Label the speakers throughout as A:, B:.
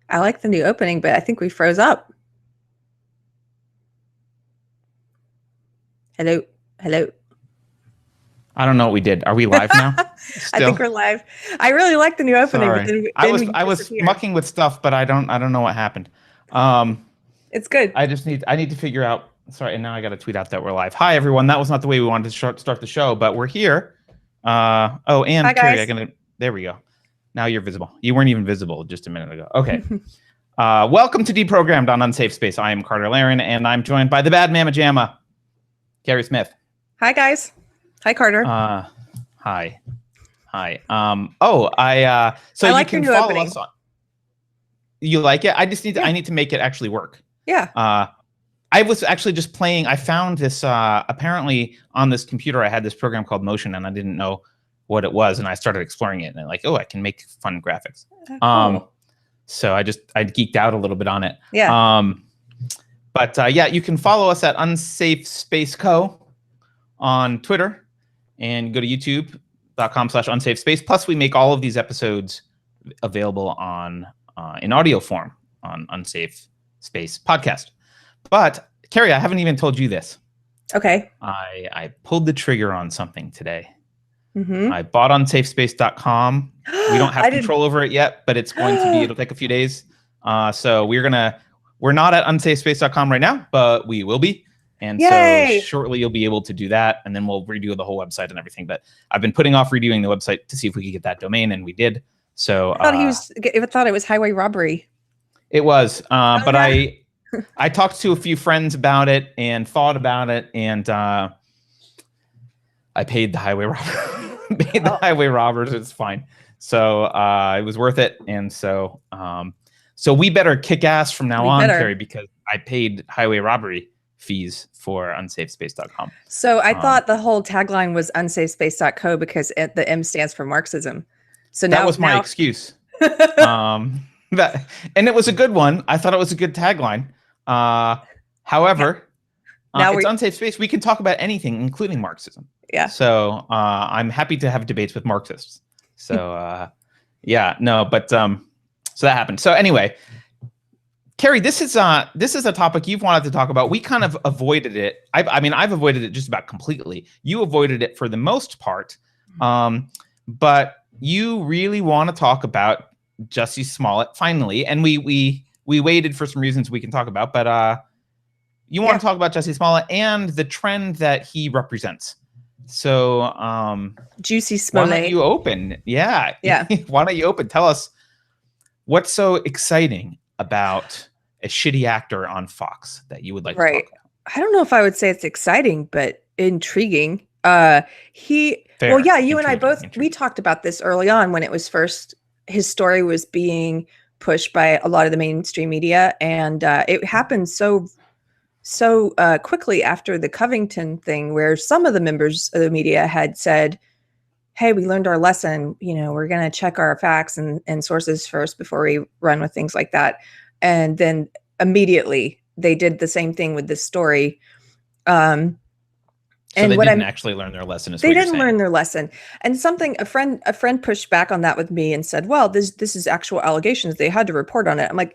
A: I like the new opening, but I think we froze up. Hello. Hello.
B: I don't know what we did. Are we live now?
A: I think we're live. I really like the new opening,
B: Sorry.
A: but then
B: I was mucking with stuff, but I don't know what happened.
A: It's good.
B: I need to figure out. Sorry, and now I got to tweet out that we're live. Hi everyone. That was not the way we wanted to start the show, but we're here. And
A: hi,
B: Keri, there we go. Now you're visible. You weren't even visible just a minute ago. Okay. Welcome to Deprogrammed on Unsafe Space. I am Carter Laren, and I'm joined by the bad mama jamma, Keri Smith.
A: Hi guys. Hi Carter.
B: Hi. So
A: I like
B: you can follow us on. You like it? I just need to. I need to make it actually work.
A: Yeah.
B: I was actually just playing. I found this apparently on this computer. I had this program called Motion, and I didn't know what it was, and I started exploring it, and I'm like, oh, I can make fun graphics. Cool. So I geeked out a little bit on it.
A: Yeah.
B: Yeah, you can follow us at Unsafe Space Co. on Twitter, and go to youtube.com/Unsafe Space. Plus, we make all of these episodes available on in audio form on Unsafe Space podcast. But Keri, I haven't even told you this.
A: Okay.
B: I pulled the trigger on something today.
A: Mm-hmm.
B: I bought unsafespace.com. We don't have control over it yet, but it's going to be. It'll take a few days. So we're not at unsafespace.com right now, but we will be. And
A: Yay!
B: So shortly you'll be able to do that, and then we'll redo the whole website and everything. But I've been putting off redoing the website to see if we could get that domain, and we did. So
A: I thought it was highway robbery.
B: It was, but yeah. I talked to a few friends about it and thought about it, and I paid the highway highway robbers. It's fine. So it was worth it, and so we better kick ass from now on, Keri, because I paid highway robbery fees for unsafespace.com.
A: So I thought the whole tagline was unsafespace.co because the M stands for Marxism. So
B: that was my excuse. And it was a good one. I thought it was a good tagline. However, it's Unsafe Space. We can talk about anything, including Marxism.
A: Yeah.
B: So I'm happy to have debates with Marxists. So so that happened. So anyway, Keri, this is a topic you've wanted to talk about. We kind of avoided it. I've avoided it just about completely. You avoided it for the most part, but you really want to talk about Jussie Smollett finally, and we waited for some reasons we can talk about, but you want to talk about Jussie Smollett and the trend that he represents. So,
A: Jussie Smollett.
B: Why don't you open? Yeah. Why don't you open? Tell us what's so exciting about a shitty actor on Fox that you would like to talk about.
A: I don't know if I would say it's exciting, but intriguing. You and I both, we talked about this early on when it was first, his story was being pushed by a lot of the mainstream media, and it happened so quickly after the Covington thing, where some of the members of the media had said, hey, we learned our lesson, we're going to check our facts and sources first before we run with things like that. And then immediately they did the same thing with this story.
B: So they didn't actually learn their lesson.
A: They didn't learn their lesson. And a friend pushed back on that with me and said, well, this is actual allegations. They had to report on it. I'm like,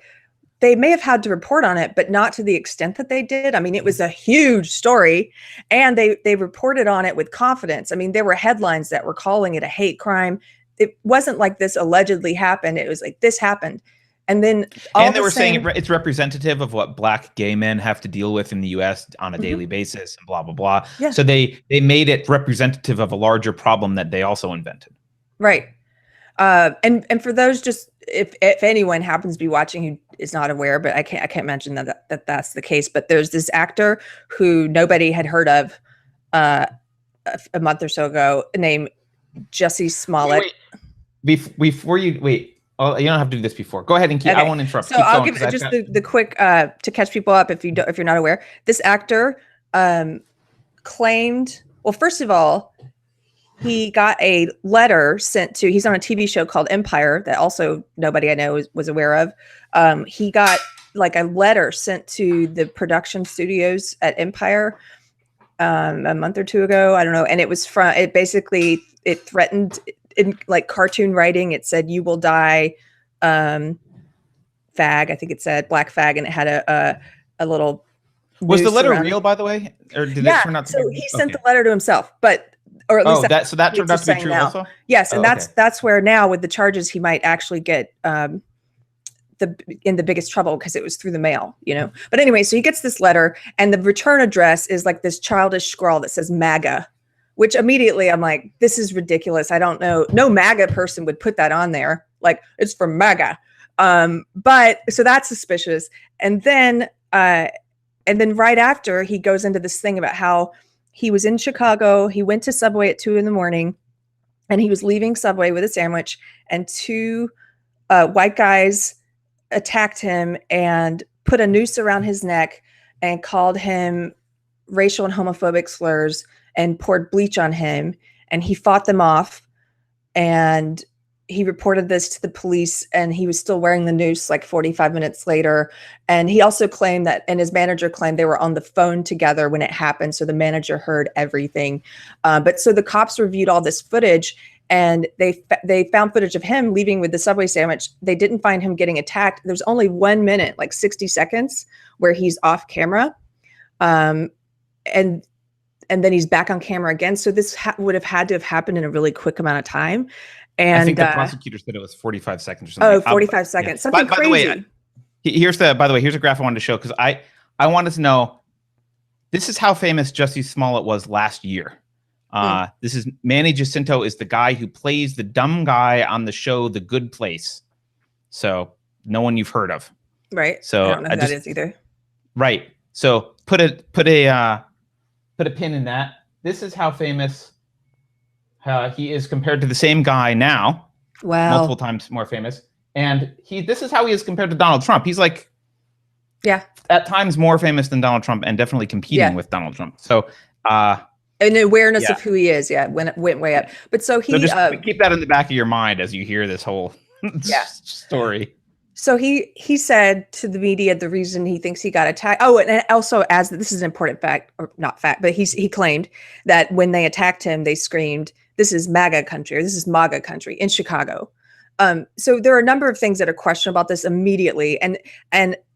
A: they may have had to report on it, but not to the extent that they did. It was a huge story, and they reported on it with confidence. There were headlines that were calling it a hate crime. It wasn't like this allegedly happened. It was like this happened. And then
B: they were saying it's representative of what Black gay men have to deal with in the U.S. on a daily basis, and blah, blah, blah.
A: Yeah.
B: So they made it representative of a larger problem that they also invented.
A: Right. And for those, just if anyone happens to be watching who is not aware, but I can't mention that's the case, but there's this actor who nobody had heard of a month or so ago named Jussie Smollett.
B: Before you wait. Oh, you don't have to do this before. Go ahead and keep. Okay. I won't interrupt.
A: So I'll give just the quick to catch people up if you're not aware. This actor claimed. Well, first of all, he got a letter sent to. He's on a TV show called Empire that also nobody I know was aware of. He got like a letter sent to the production studios at Empire a month or two ago. I don't know, and it was from. It basically threatened. In like cartoon writing, it said, "You will die fag, I think it said black fag, and it had a little.
B: Was the letter real, by the way, or did it turn out to be?
A: So he sent the letter to himself, or at least
B: so that turned out to be true
A: now.
B: also.
A: Yes, and that's where now with the charges he might actually get in the biggest trouble, because it was through the mail, But anyway, so he gets this letter, and the return address is like this childish scrawl that says MAGA, which immediately I'm like, this is ridiculous. I don't know. No MAGA person would put that on there. Like, it's from MAGA. But so that's suspicious. And then right after, he goes into this thing about how he was in Chicago. He went to Subway at 2 a.m, and he was leaving Subway with a sandwich, and 2 white guys attacked him and put a noose around his neck and called him racial and homophobic slurs and poured bleach on him. And he fought them off, and he reported this to the police, and he was still wearing the noose like 45 minutes later. And he also claimed that, and his manager claimed, they were on the phone together when it happened. So the manager heard everything. But so the cops reviewed all this footage, and they found footage of him leaving with the Subway sandwich. They didn't find him getting attacked. There's only 1 minute, like 60 seconds, where he's off camera. And then he's back on camera again. So this would have had to have happened in a really quick amount of time. And
B: I think the prosecutor said it was 45 seconds or something.
A: Oh, 45 seconds. Yeah. Something crazy.
B: By the way, here's a graph I wanted to show, because I wanted to know, this is how famous Jussie Smollett was last year. This is Manny Jacinto, is the guy who plays the dumb guy on the show The Good Place. So no one you've heard of.
A: Right.
B: So
A: I don't know who that is either.
B: Right. So put a pin in that. This is how famous he is compared to the same guy now.
A: Wow.
B: Multiple times more famous. And this is how he is compared to Donald Trump. He's like, at times more famous than Donald Trump, and definitely competing with Donald Trump. So,
A: and awareness of who he is, went way up. But so he
B: just keep that in the back of your mind as you hear this whole story.
A: So he said to the media the reason he thinks he got attacked. Oh, and also, as this is an important fact, or not fact, but he claimed that when they attacked him, they screamed, "This is MAGA country," or "This is MAGA country" in Chicago. So there are a number of things that are questionable about this immediately, and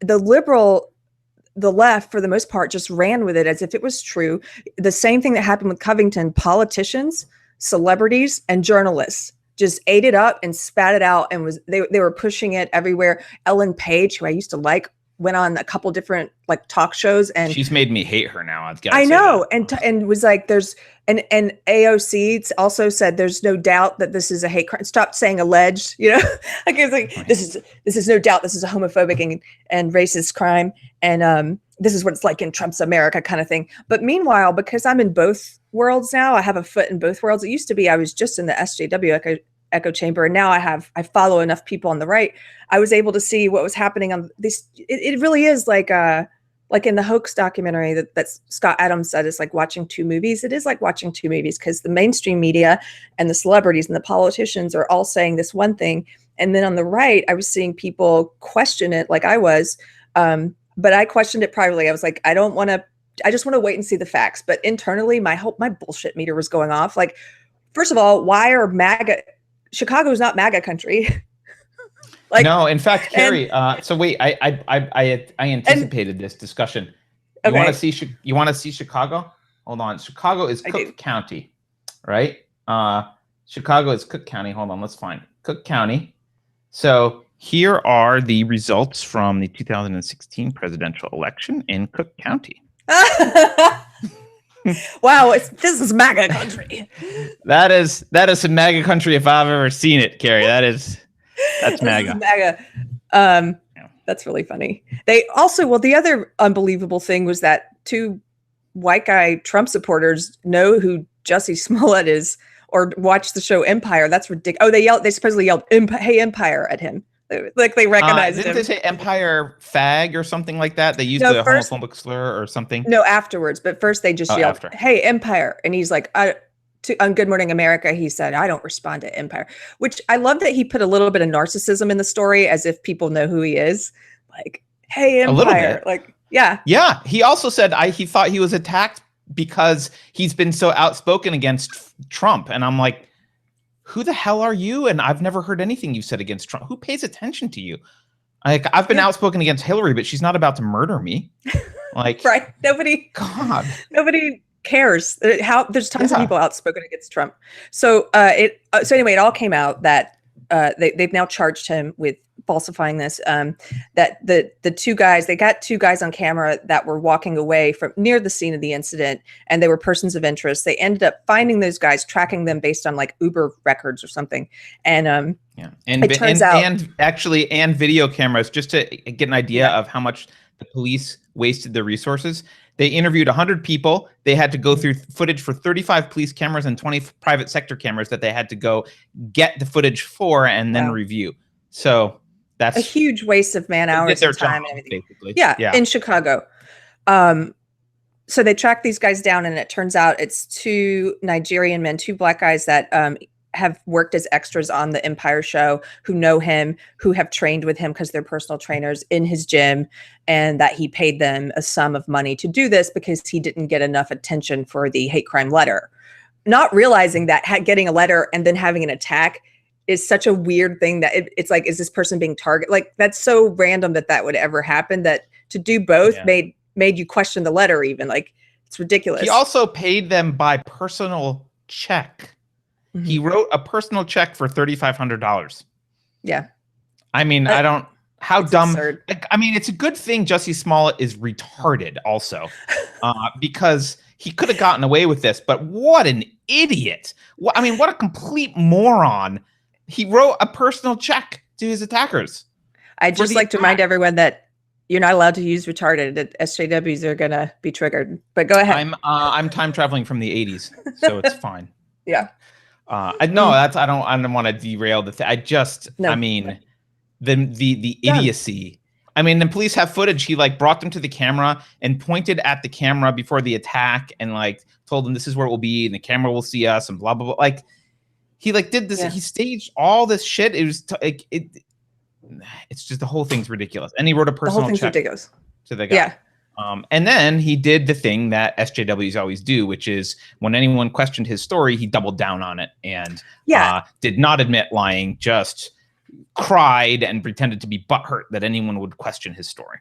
A: the left, for the most part, just ran with it as if it was true. The same thing that happened with Covington: politicians, celebrities, and journalists just ate it up and spat it out, and they were pushing it everywhere. Ellen Page, who I used to like, went on a couple different like talk shows, and
B: she's made me hate her now.
A: I know, and was like, there's and AOC also said there's no doubt that this is a hate crime. Stop saying alleged, like it's like this is no doubt this is a homophobic and racist crime, and this is what it's like in Trump's America kind of thing. But meanwhile, because I'm in both worlds now, I have a foot in both worlds. It used to be I was just in the SJW echo chamber, and now I follow enough people on the right. I was able to see what was happening on this. It really is like in the Hoax documentary that Scott Adams said, it's like watching two movies. It is like watching two movies, because the mainstream media and the celebrities and the politicians are all saying this one thing, and then on the right, I was seeing people question it like I was, but I questioned it privately. I was like, I just want to wait and see the facts. But internally, my bullshit meter was going off. Like, first of all, why are MAGA? Chicago is not MAGA country.
B: Like, no, in fact, Keri. So wait, I anticipated this discussion. You want to see Chicago? Hold on. Chicago is Cook County, right? Chicago is Cook County. Hold on, let's find Cook County. So here are the results from the 2016 presidential election in Cook County.
A: Wow, this is MAGA country.
B: That is some MAGA country if I've ever seen it, Keri. That's MAGA.
A: MAGA. That's really funny. They also, the other unbelievable thing was that two white guy Trump supporters know who Jussie Smollett is, or watch the show Empire. That's ridiculous. Oh, they supposedly yelled, "Hey, Empire" at him. Like they recognized him.
B: Didn't they say Empire fag or something like that? They used the homophobic slur or something.
A: No, afterwards. But first they just yelled, "Hey, Empire." And he's like, on Good Morning America, he said, "I don't respond to Empire," which I love that he put a little bit of narcissism in the story, as if people know who he is. Like, "Hey, Empire." A little bit. Like, yeah.
B: Yeah. He also said he thought he was attacked because he's been so outspoken against Trump. And I'm like, who the hell are you? And I've never heard anything you said against Trump. Who pays attention to you? I've been outspoken against Hillary, but she's not about to murder me. Like,
A: right? Nobody cares. There's tons of people outspoken against Trump. So so anyway, it all came out that they've now charged him with falsifying this. That the they got two guys on camera that were walking away from near the scene of the incident, and they were persons of interest. They ended up finding those guys, tracking them based on like Uber records or something. And it turns out,
B: and video cameras, just to get an idea of how much the police wasted their resources. They interviewed 100 people. They had to go through footage for 35 police cameras and 20 private sector cameras that they had to go get the footage for and then review. So that's
A: a huge waste of man hours and time and everything.
B: Basically.
A: Yeah, in Chicago. So they tracked these guys down, and it turns out it's two Nigerian men, two black guys that have worked as extras on the Empire show, who know him, who have trained with him because they're personal trainers in his gym, and that he paid them a sum of money to do this because he didn't get enough attention for the hate crime letter. Not realizing that getting a letter and then having an attack is such a weird thing that it's like, is this person being targeted? Like, that's so random that would ever happen, that to do both made you question the letter even. Like, it's ridiculous.
B: He also paid them by personal check. Mm-hmm. He wrote a personal check for $3,500.
A: Yeah.
B: I mean, how dumb. I mean, it's a good thing Jussie Smollett is retarded also, because he could have gotten away with this, but what an idiot. I mean, what a complete moron. He wrote a personal check to his attackers.
A: I'd just like to remind everyone that you're not allowed to use retarded. That SJWs are going to be triggered, but go ahead.
B: I'm time traveling from the 80s, so it's fine.
A: Yeah.
B: I don't want to derail the thing. I mean, the idiocy. I mean, the police have footage. He like brought them to the camera and pointed at the camera before the attack and like told them this is where it will be and the camera will see us and blah blah blah. Like he like did this. Yeah. He staged all this shit. It was it's just the whole thing's ridiculous. And he wrote a personal check to the guy. Yeah. And then he did the thing that SJWs always do, which is when anyone questioned his story, he doubled down on it and did not admit lying, just cried and pretended to be butthurt that anyone would question his story.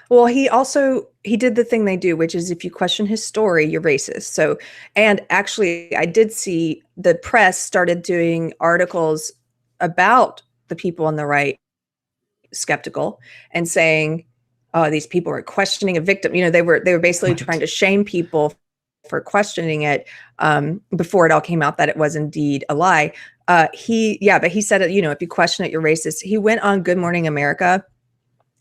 A: Well, he did the thing they do, which is if you question his story, you're racist. So, and actually I did see the press started doing articles about the people on the right skeptical and saying, oh, these people are questioning a victim. You know, they were basically trying to shame people for questioning it before it all came out that it was indeed a lie. But he said, you know, if you question it, you're racist. He went on Good Morning America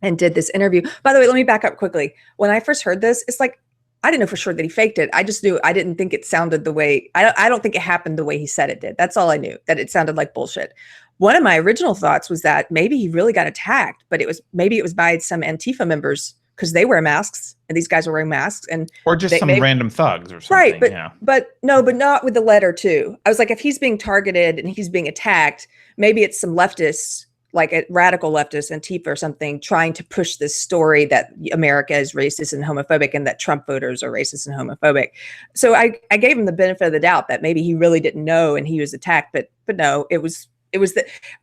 A: and did this interview. By the way, let me back up quickly. When I first heard this, it's like, I didn't know for sure that he faked it. I just knew, I didn't think it sounded the way, I don't think it happened the way he said it did. That's all I knew, that it sounded like bullshit. One of my original thoughts was that maybe he really got attacked, but maybe it was by some Antifa members because they wear masks and these guys are wearing masks,
B: or just some random thugs or something.
A: Right, but not with the letter too. I was like, if he's being targeted and he's being attacked, maybe it's some leftists, like a radical leftist, Antifa or something, trying to push this story that America is racist and homophobic and that Trump voters are racist and homophobic. So I gave him the benefit of the doubt that maybe he really didn't know and he was attacked, but no, it was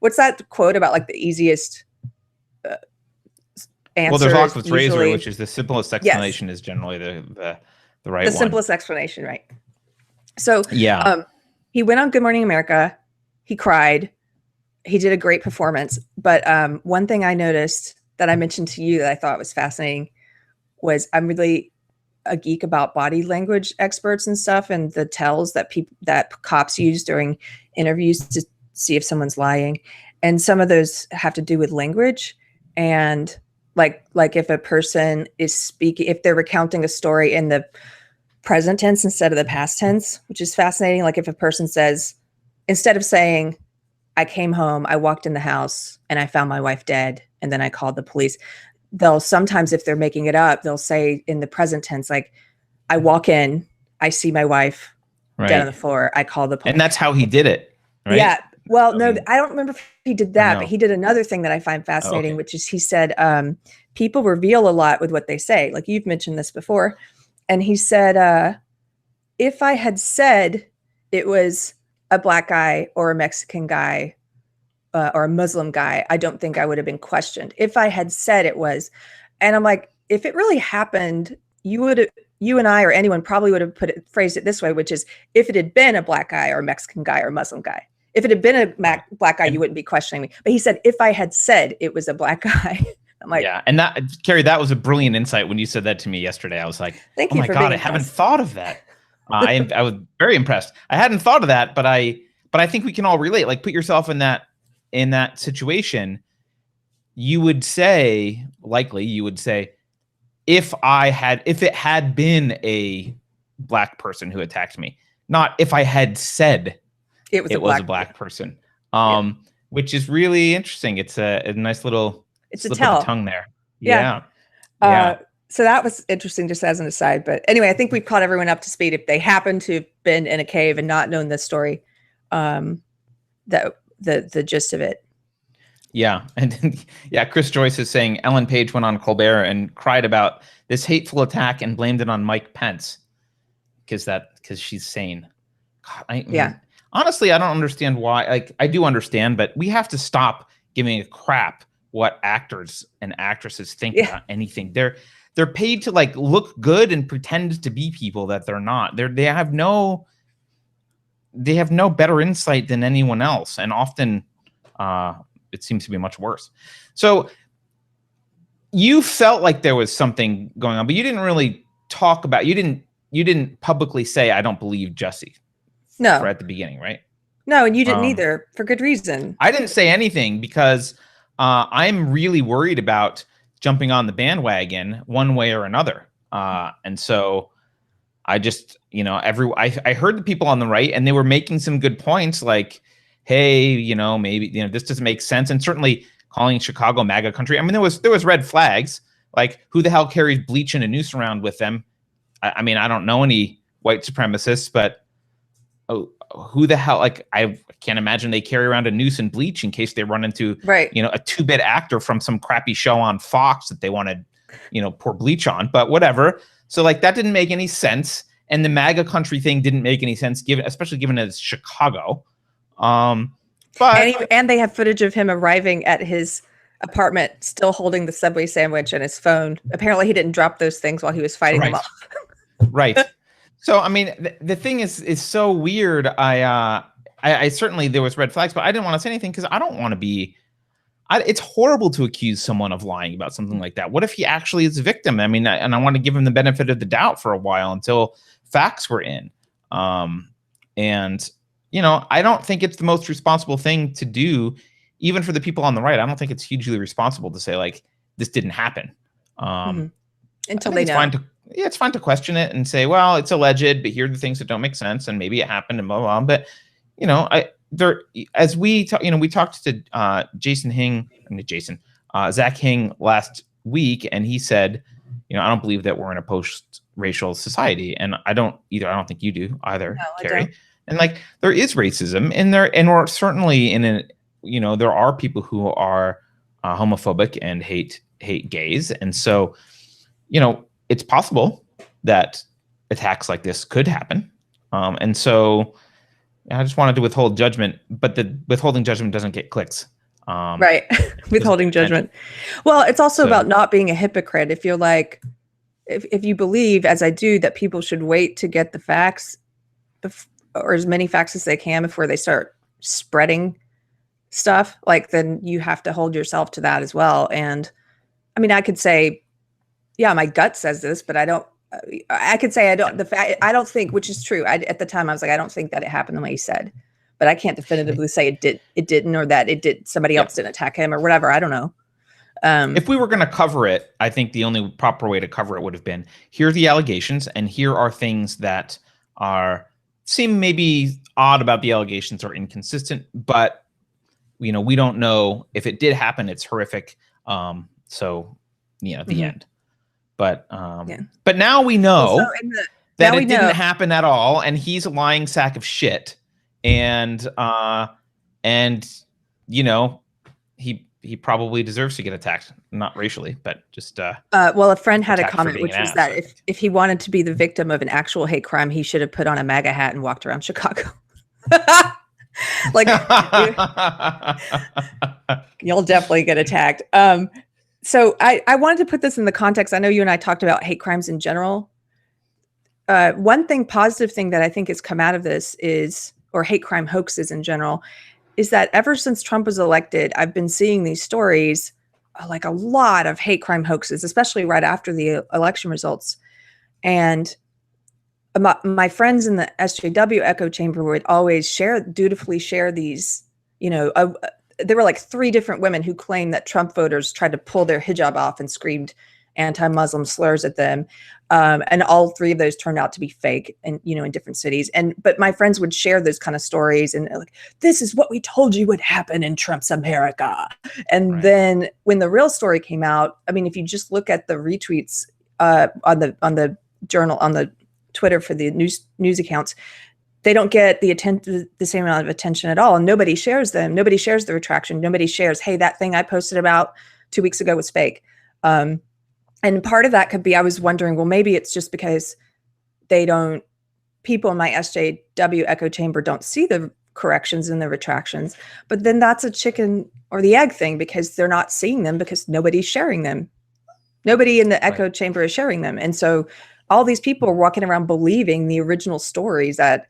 A: what's that quote about, like the easiest answer?
B: Well, there's Occam's razor, which is the simplest explanation is generally the right one.
A: The simplest explanation, right? So he went on Good Morning America. He cried. He did a great performance. But one thing I noticed that I mentioned to you that I thought was fascinating was I'm really a geek about body language experts and stuff, and the tells that cops use during interviews to see if someone's lying. And some of those have to do with language. And like if a person is speaking, if they're recounting a story in the present tense instead of the past tense, which is fascinating. Like if a person says, instead of saying, I came home, I walked in the house and I found my wife dead, and then I called the police. They'll sometimes, if they're making it up, they'll say in the present tense, like, I walk in, I see my wife dead on the floor, I call the police.
B: And that's how he did it, right?
A: Yeah. Well, no, I don't remember if he did that, but he did another thing that I find fascinating, which is he said, people reveal a lot with what they say. Like you've mentioned this before. And he said, if I had said it was a black guy or a Mexican guy or a Muslim guy, I don't think I would have been questioned. If I had said it was, and I'm like, if it really happened, you and I or anyone probably would have phrased it this way, which is, if it had been a black guy or Mexican guy or Muslim guy, if it had been a black guy, you wouldn't be questioning me. But he said, if I had said it was a black guy, I'm like,
B: yeah. And that, Keri, that was a brilliant insight when you said that to me yesterday. I was like,
A: thank
B: oh
A: you
B: my
A: for
B: God,
A: being
B: I haven't thought of that. I was very impressed. I hadn't thought of that, but I think we can all relate. Like, put yourself in that situation. You would say, if it had been a black person who attacked me, not if I had said it was a black person. Which is really interesting. It's a nice little slip of the tongue there. Yeah.
A: So that was interesting, just as an aside. But anyway, I think we've caught everyone up to speed. If they happen to have been in a cave and not known this story, that the gist of it.
B: Yeah. And yeah, Chris Joyce is saying Ellen Page went on Colbert and cried about this hateful attack and blamed it on Mike Pence because she's sane. God, honestly, I don't understand why. Like, I do understand, but we have to stop giving a crap what actors and actresses think about anything. They're paid to like look good and pretend to be people that they're not. They have no better insight than anyone else, and often it seems to be much worse. So you felt like there was something going on, but you didn't really talk about. You didn't publicly say, "I don't believe Jussie."
A: No,
B: at the beginning, right?
A: No, and you didn't either, for good reason.
B: I didn't say anything because I'm really worried about jumping on the bandwagon one way or another. And so I just, I heard the people on the right and they were making some good points like, hey, maybe, this doesn't make sense. And certainly calling Chicago MAGA country. I mean, there was red flags, like who the hell carries bleach and a noose around with them? I mean, I don't know any white supremacists, but who the hell, like, I can't imagine they carry around a noose and bleach in case they run into, a two-bit actor from some crappy show on Fox that they want to, pour bleach on, but whatever. So like, that didn't make any sense. And the MAGA country thing didn't make any sense, especially given it's Chicago.
A: But and they have footage of him arriving at his apartment, still holding the Subway sandwich and his phone. Apparently he didn't drop those things while he was fighting them off.
B: Right. So, I mean, the thing is so weird. I certainly, there was red flags, but I didn't want to say anything because I don't want to be, it's horrible to accuse someone of lying about something like that. What if he actually is a victim? I mean, and I want to give him the benefit of the doubt for a while until facts were in. And, I don't think it's the most responsible thing to do, even for the people on the right. I don't think it's hugely responsible to say, like, this didn't happen.
A: Until they know.
B: It's fine to question it and say, well, it's alleged, but here are the things that don't make sense, and maybe it happened and blah, blah, blah. But, as we talk, we talked to Zach Hing last week, and he said, I don't believe that we're in a post-racial society, and I don't either. I don't think you do either, Keri. And like, there is racism in there, and we're certainly in a, there are people who are homophobic and hate gays, and so, it's possible that attacks like this could happen. And so I just wanted to withhold judgment, but the withholding judgment doesn't get clicks.
A: Right. Withholding judgment. Well, it's also about not being a hypocrite. If you're like, if you believe, as I do, that people should wait to get the facts or as many facts as they can before they start spreading stuff, like, then you have to hold yourself to that as well. And I mean, I could say, yeah, my gut says this, but I could say I don't think, which is true. At the time I was like, I don't think that it happened the way he said, but I can't definitively say it didn't, or that it did, somebody else didn't attack him or whatever. I don't know.
B: If we were going to cover it, I think the only proper way to cover it would have been, here are the allegations, and here are things that seem maybe odd about the allegations or inconsistent, but we don't know if it did happen. It's horrific. So, the end. But but now we know that it didn't happen at all, and he's a lying sack of shit. And he probably deserves to get attacked, not racially, but just
A: well, a friend had a comment, which was that if he wanted to be the victim of an actual hate crime, he should have put on a MAGA hat and walked around Chicago. Like, you'll definitely get attacked. So I wanted to put this in the context. I know you and I talked about hate crimes in general. One positive thing that I think has come out of this is, or hate crime hoaxes in general, is that ever since Trump was elected, I've been seeing these stories, like a lot of hate crime hoaxes, especially right after the election results. And my friends in the SJW echo chamber would always dutifully share these, there were like 3 different women who claimed that Trump voters tried to pull their hijab off and screamed anti-Muslim slurs at them. And all 3 of those turned out to be fake, and, in different cities. But my friends would share those kind of stories and like, this is what we told you would happen in Trump's America. And then when the real story came out, I mean, if you just look at the retweets on the journal, on the Twitter for the news accounts, they don't get the same amount of attention at all. And nobody shares them. Nobody shares the retraction. Nobody shares, hey, that thing I posted about 2 weeks ago was fake. And part of that could be, I was wondering, well, maybe it's just because people in my SJW echo chamber don't see the corrections and the retractions. But then that's a chicken or the egg thing, because they're not seeing them because nobody's sharing them. Nobody in the echo chamber is sharing them. And so all these people are walking around believing the original stories that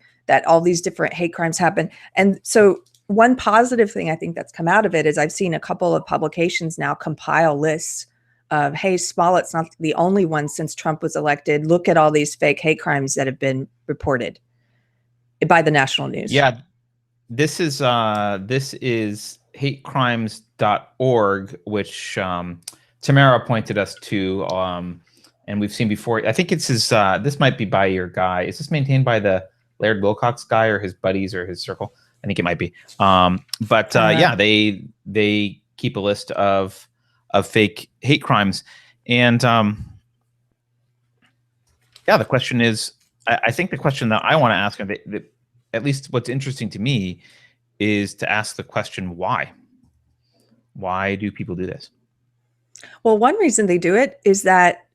A: all these different hate crimes happen. And so one positive thing I think that's come out of it is I've seen a couple of publications now compile lists of, hey, Smollett's not the only one since Trump was elected. Look at all these fake hate crimes that have been reported by the national news.
B: Yeah, this is hatecrimes.org, which Tamara pointed us to, and we've seen before. I think this might be by your guy. Is this maintained by the Laird Wilcox guy or his buddies or his circle? I think it might be. Yeah, they keep a list of fake hate crimes. And the question is, I think the question that I want to ask, at least what's interesting to me, is to ask the question, why? Why do people do this?
A: Well, one reason they do it is that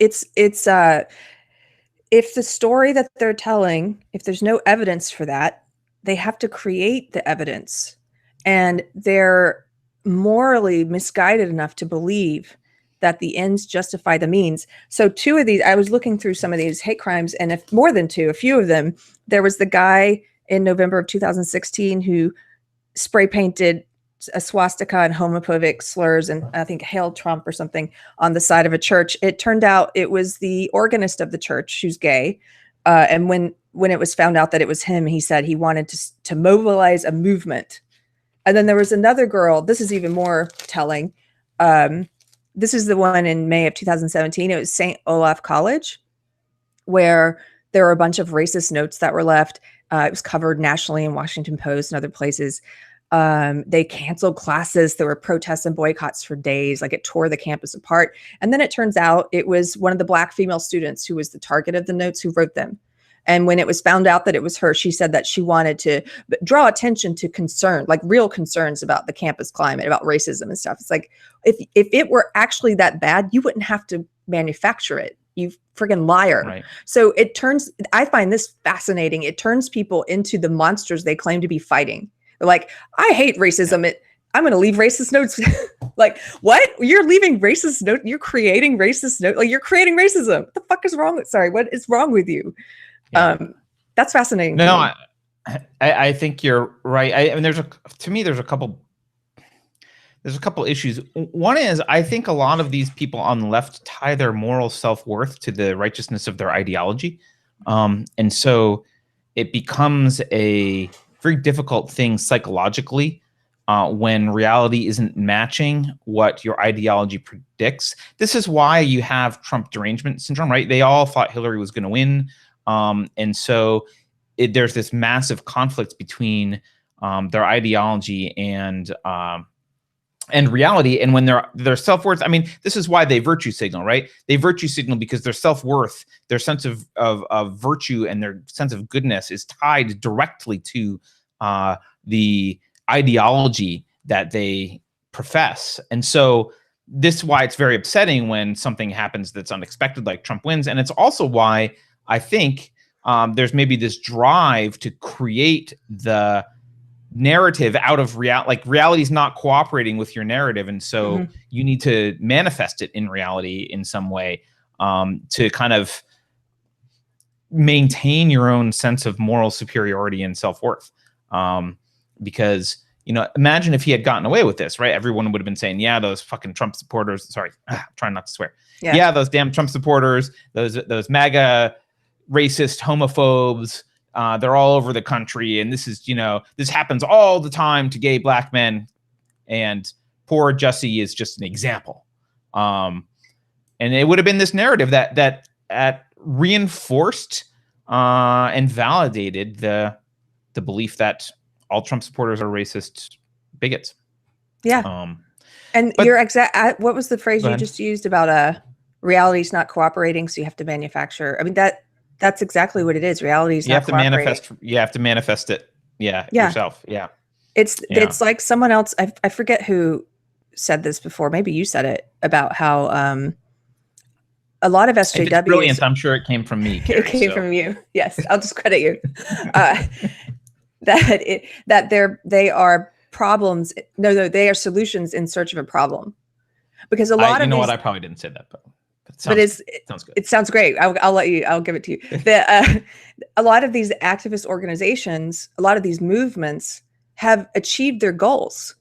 A: it's if the story that they're telling, if there's no evidence for that, they have to create the evidence. And they're morally misguided enough to believe that the ends justify the means. So 2 of these, I was looking through some of these hate crimes, and if more than 2, a few of them, there was the guy in November of 2016 who spray painted a swastika and homophobic slurs and I think hail Trump or something on the side of a church. It turned out it was the organist of the church who's gay. And when it was found out that it was him, he said he wanted to mobilize a movement. And then there was another girl. This is even more telling. This is the one in May of 2017. It was St. Olaf College, where there were a bunch of racist notes that were left. It was covered nationally in Washington Post and other places. They canceled classes. There were protests and boycotts for days. Like, it tore the campus apart. And then it turns out it was one of the Black female students who was the target of the notes who wrote them. And when it was found out that it was her, she said that she wanted to draw attention to concern, like real concerns about the campus climate, about racism and stuff. It's like, if it were actually that bad, you wouldn't have to manufacture it. You friggin' liar. Right. So I find this fascinating. It turns people into the monsters they claim to be fighting. They're like, I hate racism. I'm going to leave racist notes. Like, what? You're leaving racist notes? You're creating racist notes? Like, you're creating racism. What the fuck is wrong? What is wrong with you? Yeah. That's fascinating.
B: No, I think you're right. I mean, there's a couple issues. One is, I think a lot of these people on the left tie their moral self-worth to the righteousness of their ideology. And so it becomes a very difficult thing psychologically when reality isn't matching what your ideology predicts. This is why you have Trump derangement syndrome, right? They all thought Hillary was going to win. And so there's this massive conflict between their ideology and reality. And when their self-worth, I mean, this is why they virtue signal, right? They virtue signal because their self-worth, their sense of virtue and their sense of goodness is tied directly to the ideology that they profess. And so this is why it's very upsetting when something happens that's unexpected, like Trump wins. And it's also why I think there's maybe this drive to create the narrative out of reality is not cooperating with your narrative, and so you need to manifest it in reality in some way, to kind of maintain your own sense of moral superiority and self-worth. Because, imagine if he had gotten away with this, right? Everyone would have been saying, yeah, those fucking Trump supporters, sorry, I'm trying not to swear. Yeah, those damn Trump supporters, those MAGA racist homophobes, they're all over the country. And this is, this happens all the time to gay black men. And poor Jussie is just an example. And it would have been this narrative that reinforced and validated the belief that all Trump supporters are racist bigots.
A: Yeah. And your exact, what was the phrase you just used about reality's not cooperating, so you have to manufacture? I mean, that's exactly what it is. Reality's not cooperating.
B: You have to manifest it. Yeah. Yourself. Yeah.
A: It's like someone else. I forget who said this before. Maybe you said it, about how a lot of SJWs.
B: It's brilliant. I'm sure it came from me. Keri,
A: it came from you. Yes, I'll just credit you. They are problems. No, they are solutions in search of a problem. Because a lot of
B: what, I probably didn't say that, but it sounds good.
A: It sounds great. I'll give it to you. A lot of these activist organizations, a lot of these movements have achieved their goals.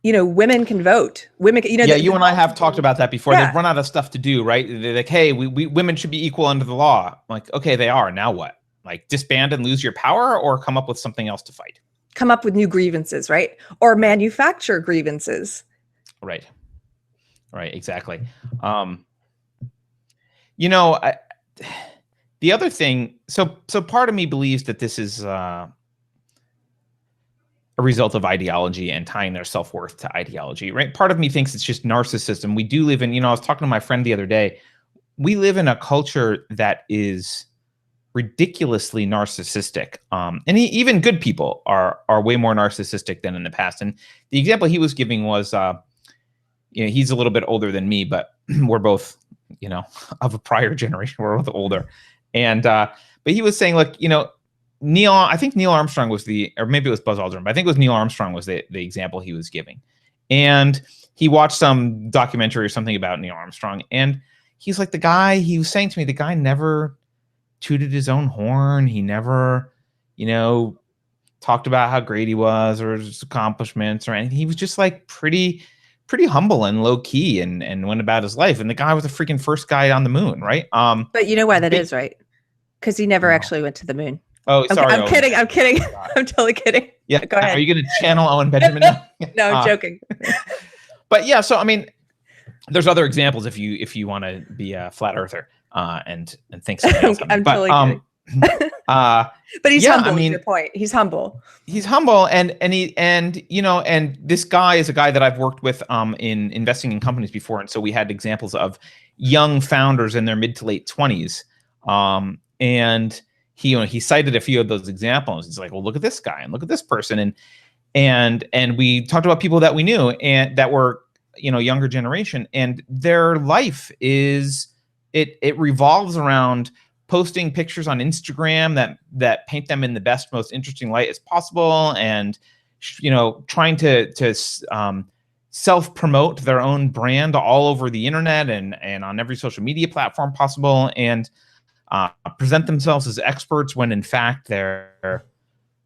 A: Women can vote. Women,
B: you and I have talked about that before. They've run out of stuff to do, right? They're like, hey, we women should be equal under the law. I'm like, okay, they are. Now what? Like, disband and lose your power, or come up with something else to fight?
A: Come up with new grievances, right? Or manufacture grievances.
B: Right, exactly. The other thing, so part of me believes that this is a result of ideology and tying their self-worth to ideology, right? Part of me thinks it's just narcissism. We do live in, I was talking to my friend the other day, we live in a culture that is ridiculously narcissistic. And even good people are way more narcissistic than in the past. And the example he was giving was, he's a little bit older than me, but we're both, of a prior generation. We're both older. And, but he was saying, look, I think Neil Armstrong was or maybe it was Buzz Aldrin, but I think it was Neil Armstrong was the example he was giving. And he watched some documentary or something about Neil Armstrong. And he's like, he was saying to me, the guy never tooted his own horn. He never, talked about how great he was or his accomplishments or anything. He was just like pretty humble and low key and went about his life. And the guy was the freaking first guy on the moon, right?
A: But you know why that is, right? Because he never actually went to the moon.
B: Oh, sorry.
A: I'm kidding. I'm totally kidding.
B: Yeah.
A: Go ahead.
B: Are you going to channel Owen Benjamin now?
A: No, I'm joking.
B: But yeah, so I mean, there's other examples if you want to be a flat earther and think something else.
A: I'm totally kidding. But he's humble. I mean, your point. He's humble.
B: He's humble, and this guy is a guy that I've worked with in investing in companies before, and so we had examples of young founders in their mid to late 20s, and he cited a few of those examples. He's like, well, look at this guy and look at this person, and we talked about people that we knew and that were younger generation, and their life is it revolves around posting pictures on Instagram that paint them in the best, most interesting light as possible, and trying to self-promote their own brand all over the internet and on every social media platform possible, and present themselves as experts when in fact they're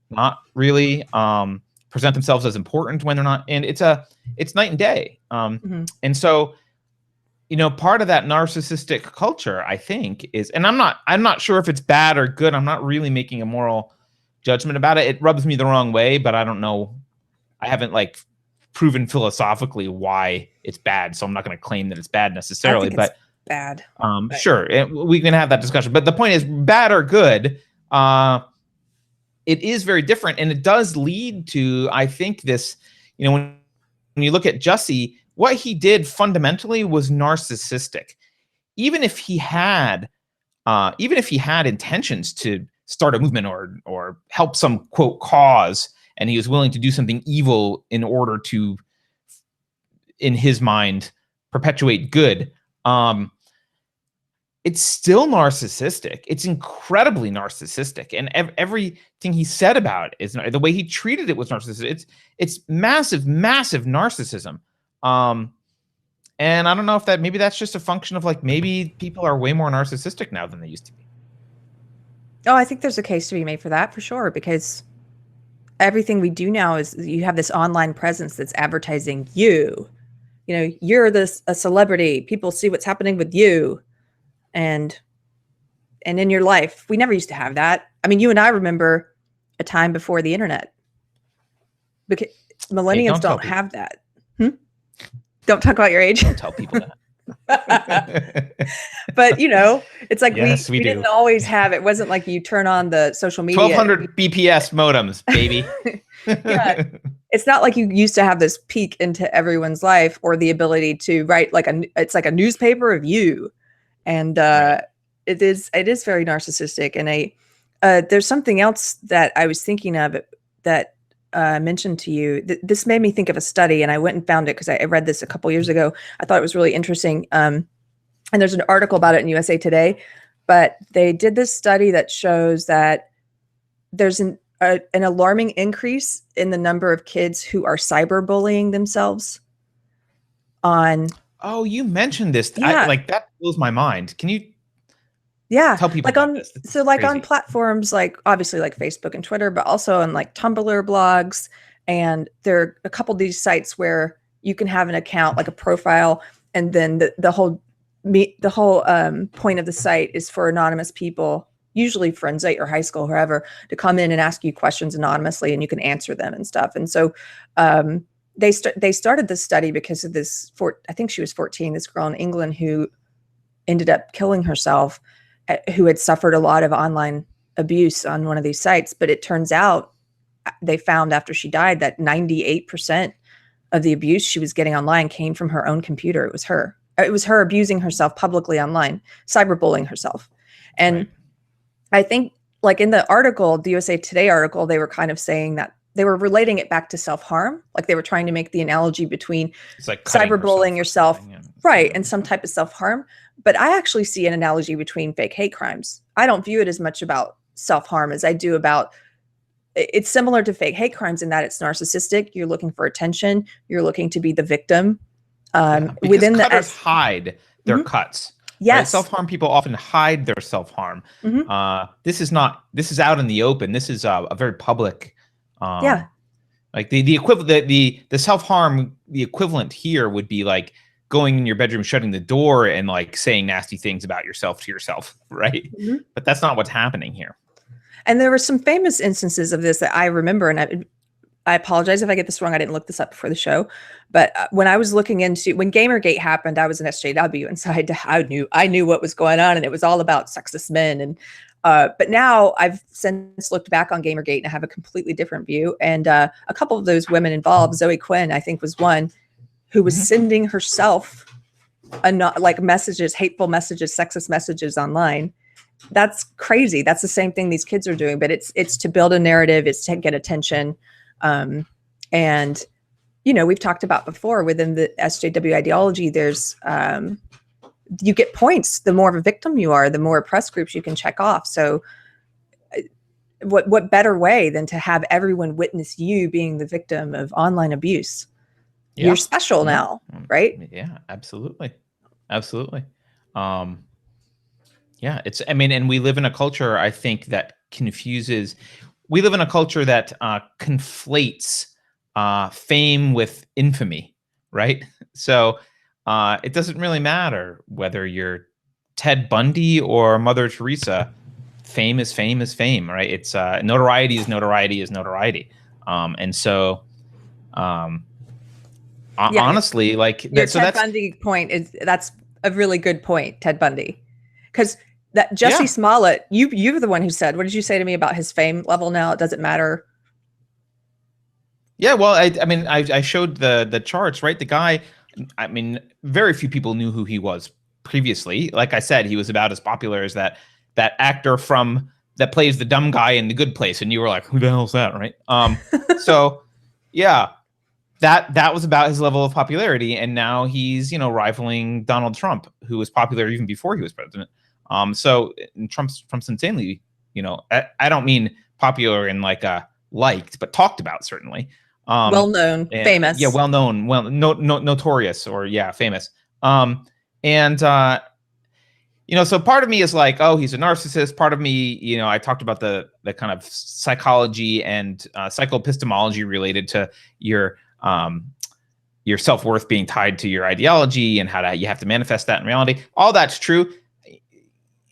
B: not really. Present themselves as important when they're not, and it's night and day. And so, part of that narcissistic culture, I think, is, and I'm not sure if it's bad or good. I'm not really making a moral judgment about it. It rubs me the wrong way, but I don't know. I haven't proven philosophically why it's bad, so I'm not going to claim that it's bad necessarily.
A: I think it's bad.
B: Sure, we can have that discussion. But the point is, bad or good, it is very different, and it does lead to, I think, this. When you look at Jussie, what he did fundamentally was narcissistic. Even if he had intentions to start a movement or help some quote cause, and he was willing to do something evil in order to, in his mind, perpetuate good. it's still narcissistic. It's incredibly narcissistic, and everything he said about it is the way he treated it was narcissistic. It's massive narcissism. And I don't know if maybe that's just a function of like maybe people are way more narcissistic now than they used to be.
A: Oh, I think there's a case to be made for that for sure, because everything we do now is you have this online presence that's advertising you. You know, you're a celebrity. People see what's happening with you. And in your life. We never used to have that. I mean, you and I remember a time before the internet. Because millennials don't have that. Don't talk about your age.
B: Don't tell people that.
A: But you know, it's like we didn't always have, it wasn't like you turn on the social media.
B: 1200 BPS modems, baby.
A: Yeah. It's not like you used to have this peek into everyone's life or the ability to write it's like a newspaper of you. And it is very narcissistic. And there's something else that I was thinking of that I mentioned to you. This made me think of a study, and I went and found it because I read this a couple years ago. I thought it was really interesting. And there's an article about it in USA Today. But they did this study that shows that there's an alarming increase in the number of kids who are cyberbullying themselves on.
B: Oh, you mentioned this.
A: Yeah.
B: That blows my mind. Can you tell people
A: like
B: about this?
A: So like on platforms like obviously like Facebook and Twitter, but also on like Tumblr blogs. And there are a couple of these sites where you can have an account, like a profile, and then the whole point of the site is for anonymous people, usually friends at your high school, whoever, to come in and ask you questions anonymously, and you can answer them and stuff. And so they started this study because of this. I think she was 14. This girl in England who ended up killing herself, who had suffered a lot of online abuse on one of these sites. But it turns out they found after she died that 98% of the abuse she was getting online came from her own computer. It was her. It was her abusing herself publicly online, cyberbullying herself. And right. I think like in the article, the USA Today article, they were kind of saying that they were relating it back to self-harm. Like they were trying to make the analogy between like cyberbullying yourself, right, and some type of self-harm. But I actually see an analogy between fake hate crimes. I don't view it as much about self-harm as I do about, it's similar to fake hate crimes in that it's narcissistic. You're looking for attention. You're looking to be the victim.
B: Within cutters hide their cuts.
A: Yes.
B: Right? Self-harm people often hide their self-harm. This is out in the open. This is a very public, like the equivalent, the self-harm, the equivalent here would be like going in your bedroom, shutting the door, and like saying nasty things about yourself to yourself, right? But that's not what's happening here.
A: And there were some famous instances of this that I remember, and I apologize if I get this wrong. I didn't look this up before the show, but when I was looking into when Gamergate happened, I was an SJW, and so I knew what was going on, and it was all about sexist men. And but now I've since looked back on Gamergate and I have a completely different view. And a couple of those women involved, Zoe Quinn, I think, was one who was sending herself like messages, hateful messages, sexist messages online. That's crazy. That's the same thing these kids are doing, but it's to build a narrative. It's to get attention. And, you know, we've talked about before within the SJW ideology, there's, you get points. The more of a victim you are, the more press groups you can check off. So what better way than to have everyone witness you being the victim of online abuse? Yeah. You're special now, right?
B: Yeah, absolutely. Absolutely. Yeah, and we live in a culture, I think, that we live in a culture that conflates fame with infamy, right? So it doesn't really matter whether you're Ted Bundy or Mother Teresa. Fame is fame is fame, right? It's notoriety is notoriety is notoriety. And so honestly, like
A: your Ted Bundy point that's a really good point, Ted Bundy, because that Jussie Smollett, you're the one who said, what did you say to me about his fame level now? It doesn't matter.
B: Yeah, well, I showed the charts, right? The guy, I mean, very few people knew who he was previously. Like I said, he was about as popular as that actor that plays the dumb guy in The Good Place, and you were like, who the hell is that, right? So yeah, that was about his level of popularity, and now he's, rivaling Donald Trump, who was popular even before he was president. So Trump's insanely, I don't mean popular in like liked, but talked about certainly.
A: Well known, famous.
B: Yeah, well known, notorious, or famous. So part of me is like, oh, he's a narcissist. Part of me, I talked about the kind of psychology and psychoepistemology related to your self-worth being tied to your ideology and how you have to manifest that in reality. All that's true.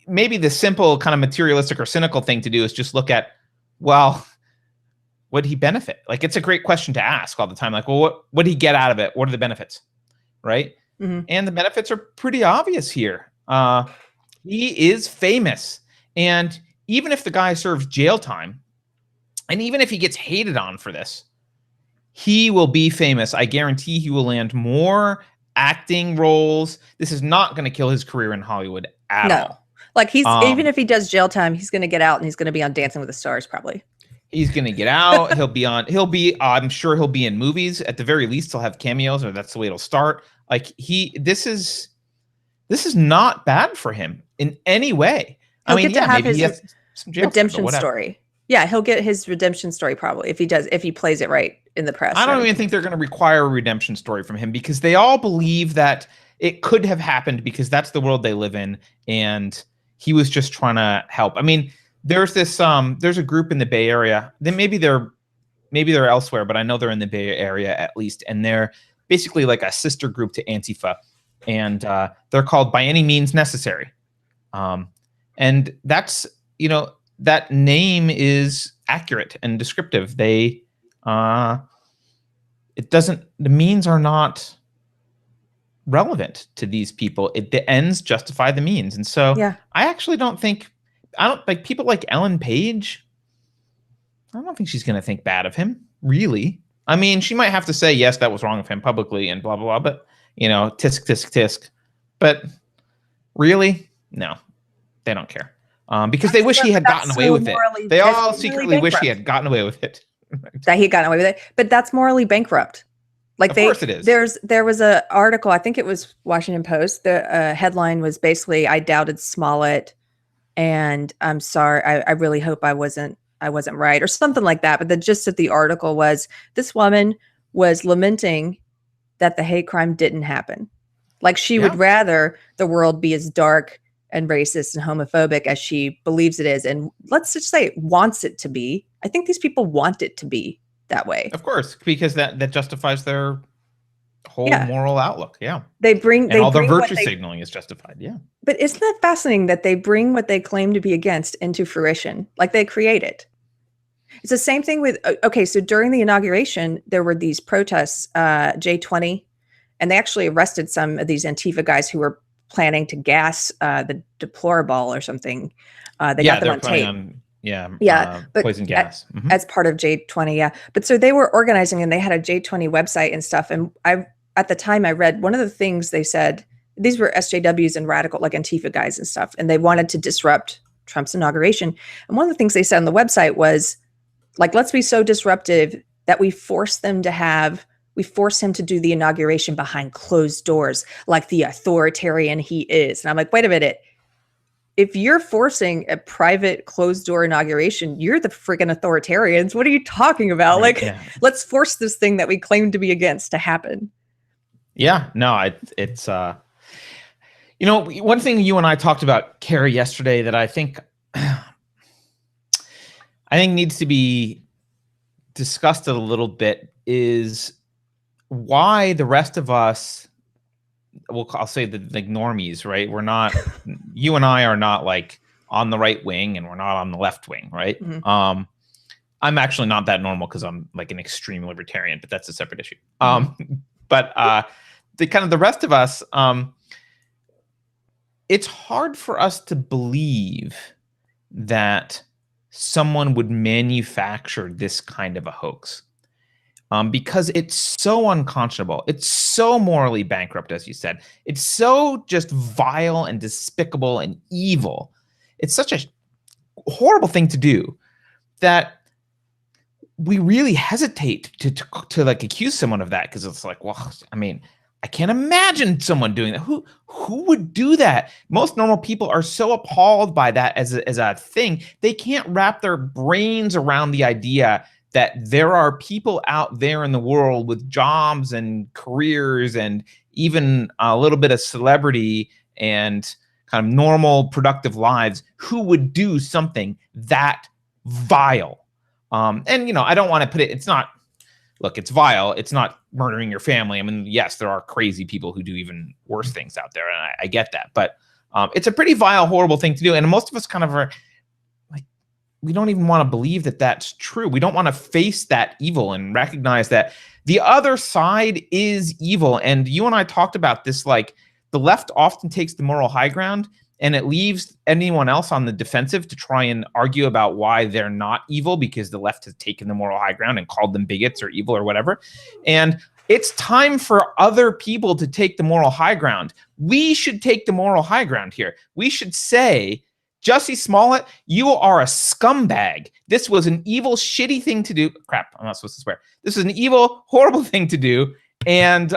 B: Maybe the simple kind of materialistic or cynical thing to do is just look at, well, what did he benefit? Like, it's a great question to ask all the time. Like, well, what did he get out of it? What are the benefits? Right? Mm-hmm. And the benefits are pretty obvious here. He is famous. And even if the guy serves jail time, and even if he gets hated on for this, he will be famous. I guarantee he will land more acting roles. This is not going to kill his career in Hollywood at all.
A: Like, he's even if he does jail time, he's going to get out and he's going to be on Dancing with the Stars probably.
B: He's going to get out. I'm sure he'll be in movies. At the very least, he'll have cameos, or that's the way it'll start. Like, this is not bad for him in any way.
A: He'll get to have his redemption story. Yeah, he'll get his redemption story probably if he plays it right in the press.
B: I don't even think they're going to require a redemption story from him, because they all believe that it could have happened because that's the world they live in, and he was just trying to help. I mean, there's a group in the Bay Area. Then maybe they're elsewhere, but I know they're in the Bay Area at least, and they're basically like a sister group to Antifa, and they're called By Any Means Necessary. And that's, that name is accurate and descriptive. The means are not relevant to these people. The ends justify the means. And so I actually don't like people like Ellen Page. I don't think she's going to think bad of him, really. I mean, she might have to say, yes, that was wrong of him publicly and blah, blah, blah. But, tisk, tisk, tisk. But really, no, they don't care. Because they wish he had gotten away with it. They all secretly wish he had gotten away with it.
A: That he had gotten away with it. But that's morally bankrupt. Like,
B: of course it is.
A: There was an article, I think it was Washington Post. The headline was basically, I doubted Smollett, and I'm sorry. I really hope I wasn't right, or something like that. But the gist of the article was, this woman was lamenting that the hate crime didn't happen. Like, she would rather the world be as dark and racist and homophobic as she believes it is. And let's just say wants it to be. I think these people want it to be that way.
B: Of course, because that justifies their whole moral outlook. Yeah. All their virtue signaling is justified. Yeah.
A: But isn't that fascinating that they bring what they claim to be against into fruition? Like, they create it. It's the same thing with, so during the inauguration, there were these protests, J20, and they actually arrested some of these Antifa guys who were planning to gas the Deplorable or something. They got them on tape. But
B: poison gas.
A: As part of J20, But so they were organizing, and they had a J20 website and stuff. And at the time I read, one of the things they said, these were SJWs and radical, like Antifa guys and stuff, and they wanted to disrupt Trump's inauguration. And one of the things they said on the website was, like, let's be so disruptive that we force him to do the inauguration behind closed doors, like the authoritarian he is. And I'm like, wait a minute. If you're forcing a private closed door inauguration, you're the friggin' authoritarians. What are you talking about? Let's force this thing that we claim to be against to happen.
B: Yeah, no, it's one thing you and I talked about, Keri, yesterday that I think needs to be discussed a little bit is why the rest of us, I'll say the normies, right? We're not, you and I are not like on the right wing, and we're not on the left wing, right? Mm-hmm. I'm actually not that normal because I'm like an extreme libertarian, but that's a separate issue. But the rest of us, it's hard for us to believe that someone would manufacture this kind of a hoax. Because it's so unconscionable. It's so morally bankrupt, as you said. It's so just vile and despicable and evil. It's such a horrible thing to do that we really hesitate to like accuse someone of that, because it's like, well, I mean, I can't imagine someone doing that. Who would do that? Most normal people are so appalled by that as a thing. They can't wrap their brains around the idea that there are people out there in the world with jobs and careers and even a little bit of celebrity and kind of normal productive lives who would do something that vile. And, I don't want to put it, it's not, look, it's vile. It's not murdering your family. I mean, yes, there are crazy people who do even worse things out there, and I get that. But it's a pretty vile, horrible thing to do. And most of us kind of are like, we don't even want to believe that that's true. We don't want to face that evil and recognize that the other side is evil. And you and I talked about this, like the left often takes the moral high ground, and it leaves anyone else on the defensive to try and argue about why they're not evil because the left has taken the moral high ground and called them bigots or evil or whatever. And it's time for other people to take the moral high ground. We should take the moral high ground here. We should say, Jussie Smollett, you are a scumbag. This was an evil, shitty thing to do. Crap, I'm not supposed to swear. This was an evil, horrible thing to do. And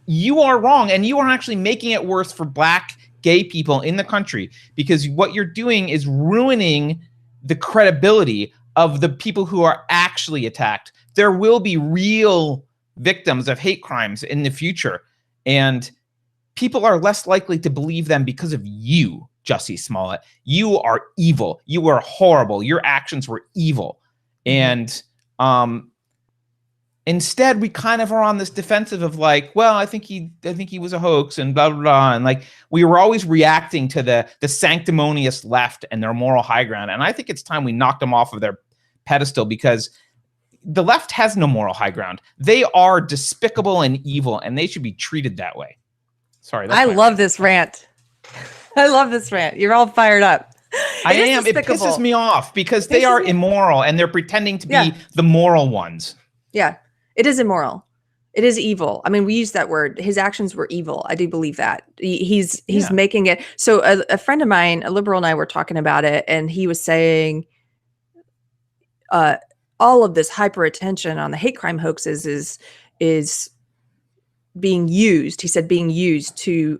B: you are wrong. And you are actually making it worse for Black gay people in the country, because what you're doing is ruining the credibility of the people who are actually attacked. There will be real victims of hate crimes in the future, and people are less likely to believe them because of you, Jussie Smollett. You are evil. You are horrible. Your actions were evil. And instead, we kind of are on this defensive of like, well, I think he was a hoax and blah, blah, blah. And like, we were always reacting to the sanctimonious left and their moral high ground. And I think it's time we knocked them off of their pedestal, because the left has no moral high ground. They are despicable and evil, and they should be treated that way. Sorry.
A: I love this rant. I love this rant. You're all fired up.
B: I am. Despicable. It pisses me off because they are immoral and they're pretending to be the moral ones.
A: Yeah. It is immoral. It is evil. I mean, we use that word. His actions were evil. I do believe that. He's making it. So a friend of mine, a liberal, and I were talking about it, and he was saying all of this hyper attention on the hate crime hoaxes is being used. He said being used to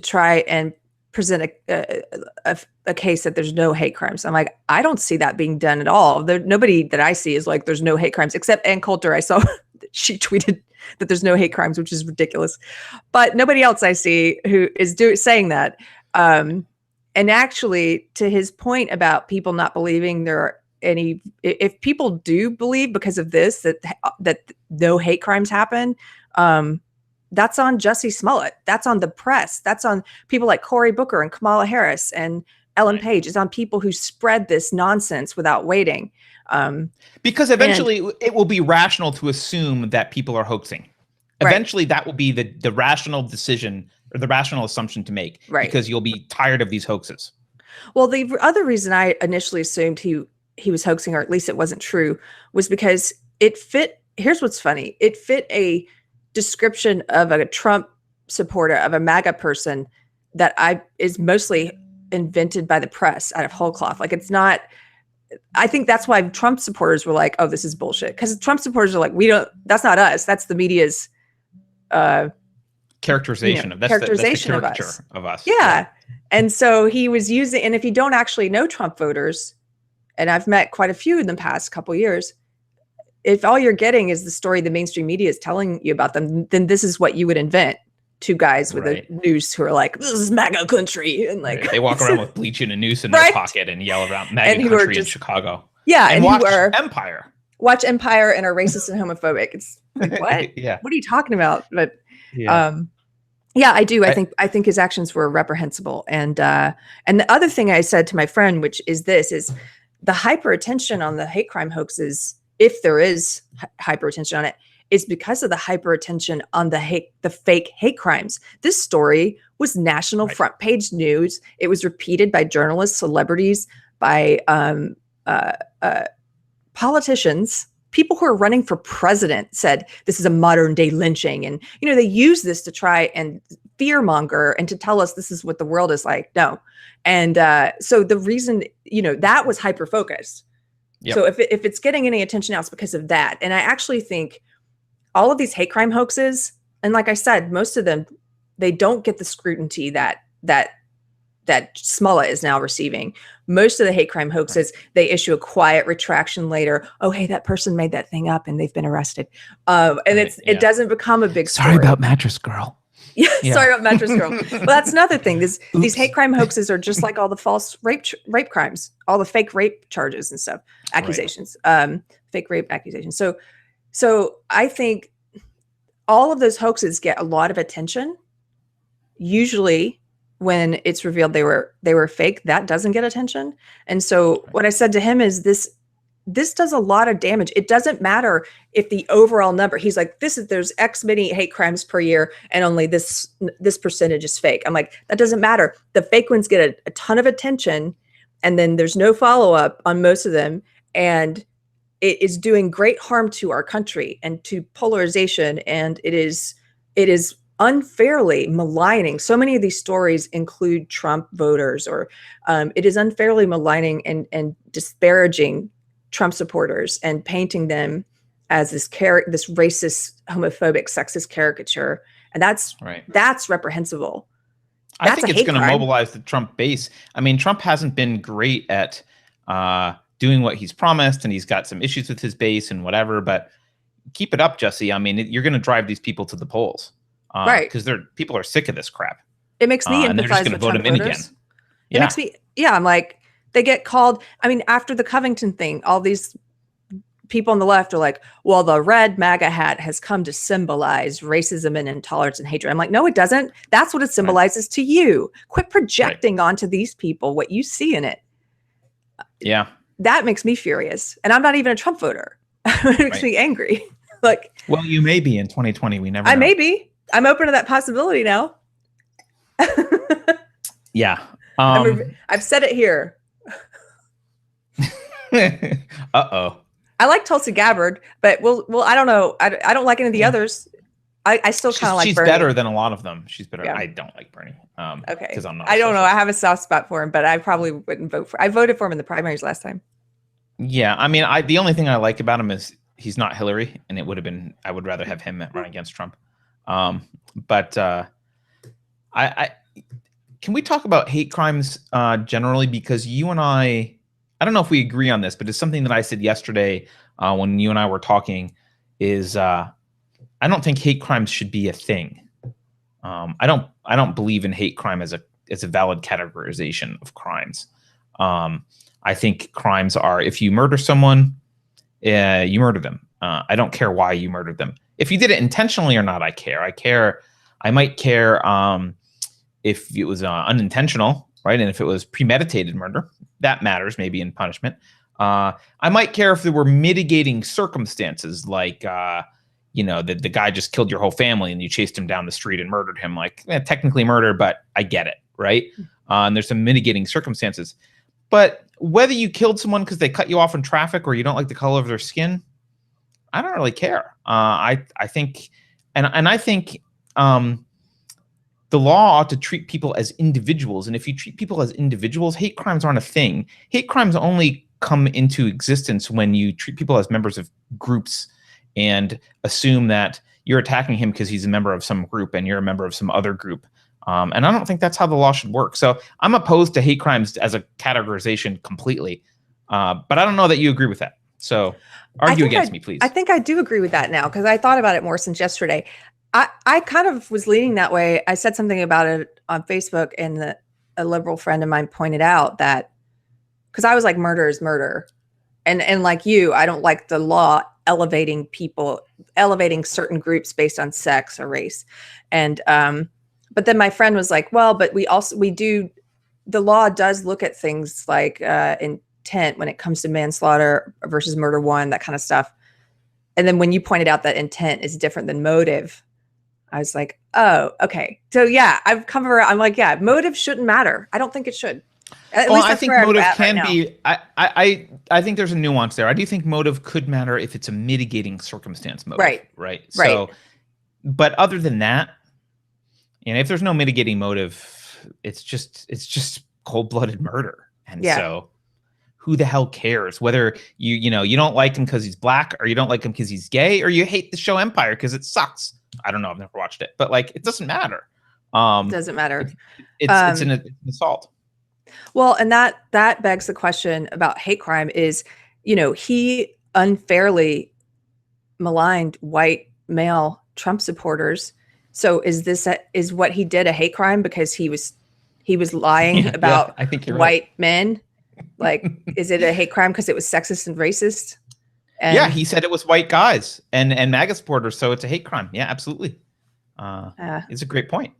A: try and present a case that there's no hate crimes. I'm like, I don't see that being done at all. Nobody that I see is like, there's no hate crimes, except Ann Coulter. I saw she tweeted that there's no hate crimes, which is ridiculous. But nobody else I see who is saying that. And actually, to his point about people not believing there are any, if people do believe because of this that no hate crimes happen, that's on Jussie Smollett. That's on the press. That's on people like Cory Booker and Kamala Harris and Ellen Page. It's on people who spread this nonsense without waiting.
B: Because eventually it will be rational to assume that people are hoaxing. Eventually that will be the rational decision or the rational assumption to make, because you'll be tired of these hoaxes.
A: Well, the other reason I initially assumed he was hoaxing, or at least it wasn't true, was because it fit. Here's what's funny. It fit a description of a Trump supporter, of a MAGA person that is mostly invented by the press out of whole cloth. Like, it's not, I think that's why Trump supporters were like, oh, this is bullshit. Because Trump supporters are like, that's not us. That's the media's
B: characterization of
A: characterization
B: of us.
A: Yeah. And so he was using, and if you don't actually know Trump voters, and I've met quite a few in the past couple of years, if all you're getting is the story the mainstream media is telling you about them, then this is what you would invent. Two guys with a noose who are like, this is MAGA country. And like,
B: they walk around with bleach and a noose in their pocket and yell around MAGA country in Chicago.
A: Yeah.
B: And watch Empire.
A: Watch Empire and are racist and homophobic. It's like, what? What are you talking about? But I do. I think his actions were reprehensible. And the other thing I said to my friend, which is the hyper attention on the hate crime hoaxes, if there is hyper attention on it, is because of the hyper attention on the fake hate crimes. This story was national front page news. It was repeated by journalists, celebrities, by politicians. People who are running for president said this is a modern day lynching. And, they use this to try and fearmonger and to tell us this is what the world is like. No. And so the reason, that was hyper focused. Yep. So if it's getting any attention now, it's because of that. And I actually think all of these hate crime hoaxes, and like I said, most of them, they don't get the scrutiny that Smollett is now receiving. Most of the hate crime hoaxes, they issue a quiet retraction later. Oh, hey, that person made that thing up and they've been arrested. And it doesn't become a big story.
B: Sorry about Mattress Girl.
A: Yeah, sorry about Mattress Girl. Well, that's another thing. These hate crime hoaxes are just like all the false rape crimes, all the fake rape charges and stuff, accusations, fake rape accusations. So I think all of those hoaxes get a lot of attention. Usually when it's revealed they were fake, that doesn't get attention. And so what I said to him is this does a lot of damage. It doesn't matter if the overall number, he's like, there's X many hate crimes per year and only this percentage is fake. I'm like, that doesn't matter. The fake ones get a ton of attention and then there's no follow-up on most of them. And it is doing great harm to our country and to polarization. And it is unfairly maligning. So many of these stories include Trump voters, or it is unfairly maligning and disparaging Trump supporters and painting them as this racist, homophobic, sexist caricature. And that's reprehensible.
B: I think it's going to mobilize the Trump base. I mean, Trump hasn't been great at doing what he's promised, and he's got some issues with his base and whatever, but keep it up, Jussie. I mean, you're going to drive these people to the polls. Because people are sick of this crap.
A: It makes me
B: and they're just
A: empathize
B: going to
A: with
B: vote him
A: Trump
B: in
A: voters.
B: again.
A: It makes me, I'm like, they get called. I mean, after the Covington thing, all these people on the left are like, well, the red MAGA hat has come to symbolize racism and intolerance and hatred. I'm like, no, it doesn't. That's what it symbolizes to you. Quit projecting onto these people what you see in it.
B: Yeah.
A: That makes me furious. And I'm not even a Trump voter. It makes me angry. Like,
B: well, you may be in 2020. We never know.
A: I may be. I'm open to that possibility now.
B: Yeah.
A: I've said it here.
B: Uh-oh.
A: I like Tulsi Gabbard, but well, I don't know. I don't like any of the others. I still kind of like
B: She's
A: Bernie.
B: better than a lot of them. She's better.
A: Yeah.
B: I don't like Bernie.
A: Okay.
B: Because I'm not.
A: I don't know. I have a soft spot for him, but I probably wouldn't vote for. I voted for him in the primaries last time.
B: Yeah, I mean, the only thing I like about him is he's not Hillary, and I would rather have him run against Trump. But I can we talk about hate crimes generally, because you and I don't know if we agree on this, but it's something that I said yesterday when you and I were talking is I don't think hate crimes should be a thing. I don't believe in hate crime as a valid categorization of crimes. I think crimes are, if you murder someone, you murder them. I don't care why you murdered them. If you did it intentionally or not, I care. I might care if it was unintentional, right? And if it was premeditated murder, that matters maybe in punishment. I might care if there were mitigating circumstances, like the guy just killed your whole family and you chased him down the street and murdered him. Like, technically murder, but I get it, right? And there's some mitigating circumstances. But whether you killed someone because they cut you off in traffic or you don't like the color of their skin, I don't really care. I think, and I think the law ought to treat people as individuals. And if you treat people as individuals, hate crimes aren't a thing. Hate crimes only come into existence when you treat people as members of groups and assume that you're attacking him because he's a member of some group and you're a member of some other group. And I don't think that's how the law should work. So I'm opposed to hate crimes as a categorization completely. But I don't know that you agree with that. So argue against me, please.
A: I think I do agree with that now, because I thought about it more since yesterday. I kind of was leaning that way. I said something about it on Facebook, and a liberal friend of mine pointed out that, because I was like, murder is murder. And like you, I don't like the law elevating certain groups based on sex or race. And but then my friend was like, well, but the law does look at things like intent when it comes to manslaughter versus murder one, that kind of stuff. And then when you pointed out that intent is different than motive, I was like, oh, okay. So yeah, I've come around. I'm like, yeah, motive shouldn't matter. I don't think it should. At least
B: I think motive can be. I think there's a nuance there. I do think motive could matter if it's a mitigating circumstance motive. Right. So, but other than that, if there's no mitigating motive, it's just cold-blooded murder. And so who the hell cares whether you don't like him because he's black, or you don't like him because he's gay, or you hate the show Empire because it sucks. I don't know. I've never watched it, but like, it doesn't matter.
A: It doesn't matter.
B: It's an assault.
A: Well, and that begs the question about hate crime is, he unfairly maligned white male Trump supporters. So is what he did a hate crime because he was lying about
B: I think you're
A: white
B: right.
A: Men? Like, is it a hate crime because it was sexist and racist? And
B: yeah, he said it was white guys and MAGA supporters, so it's a hate crime. Yeah, absolutely. It's a great point.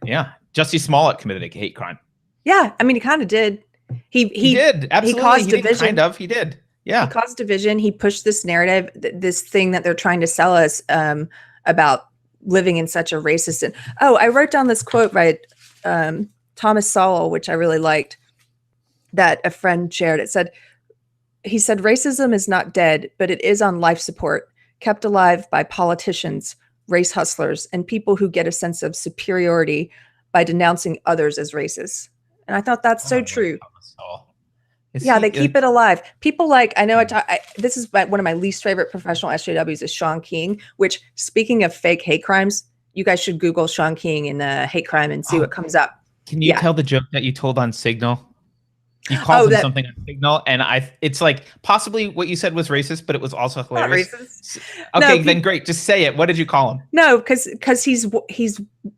B: Yeah, Jussie Smollett committed a hate crime.
A: Yeah, I mean, he kind of did. He
B: did, absolutely.
A: He caused division.
B: He did. Yeah,
A: he caused division. He pushed this narrative, this thing that they're trying to sell us about living in such a racist. And I wrote down this quote by Thomas Sowell, which I really liked, that a friend shared. He said, racism is not dead, but it is on life support, kept alive by politicians, race hustlers, and people who get a sense of superiority by denouncing others as racist. And I thought that's so true. Yeah, they keep it alive. People like, I know this is one of my least favorite professional SJWs is Sean King, which, speaking of fake hate crimes, you guys should Google Sean King and hate crime and see what comes up.
B: Can you tell the joke that you told on Signal? You called him something on Signal, and it's like possibly what you said was racist, but it was also hilarious.
A: Not racist.
B: Okay, then great. Just say it. What did you call him?
A: No, because he's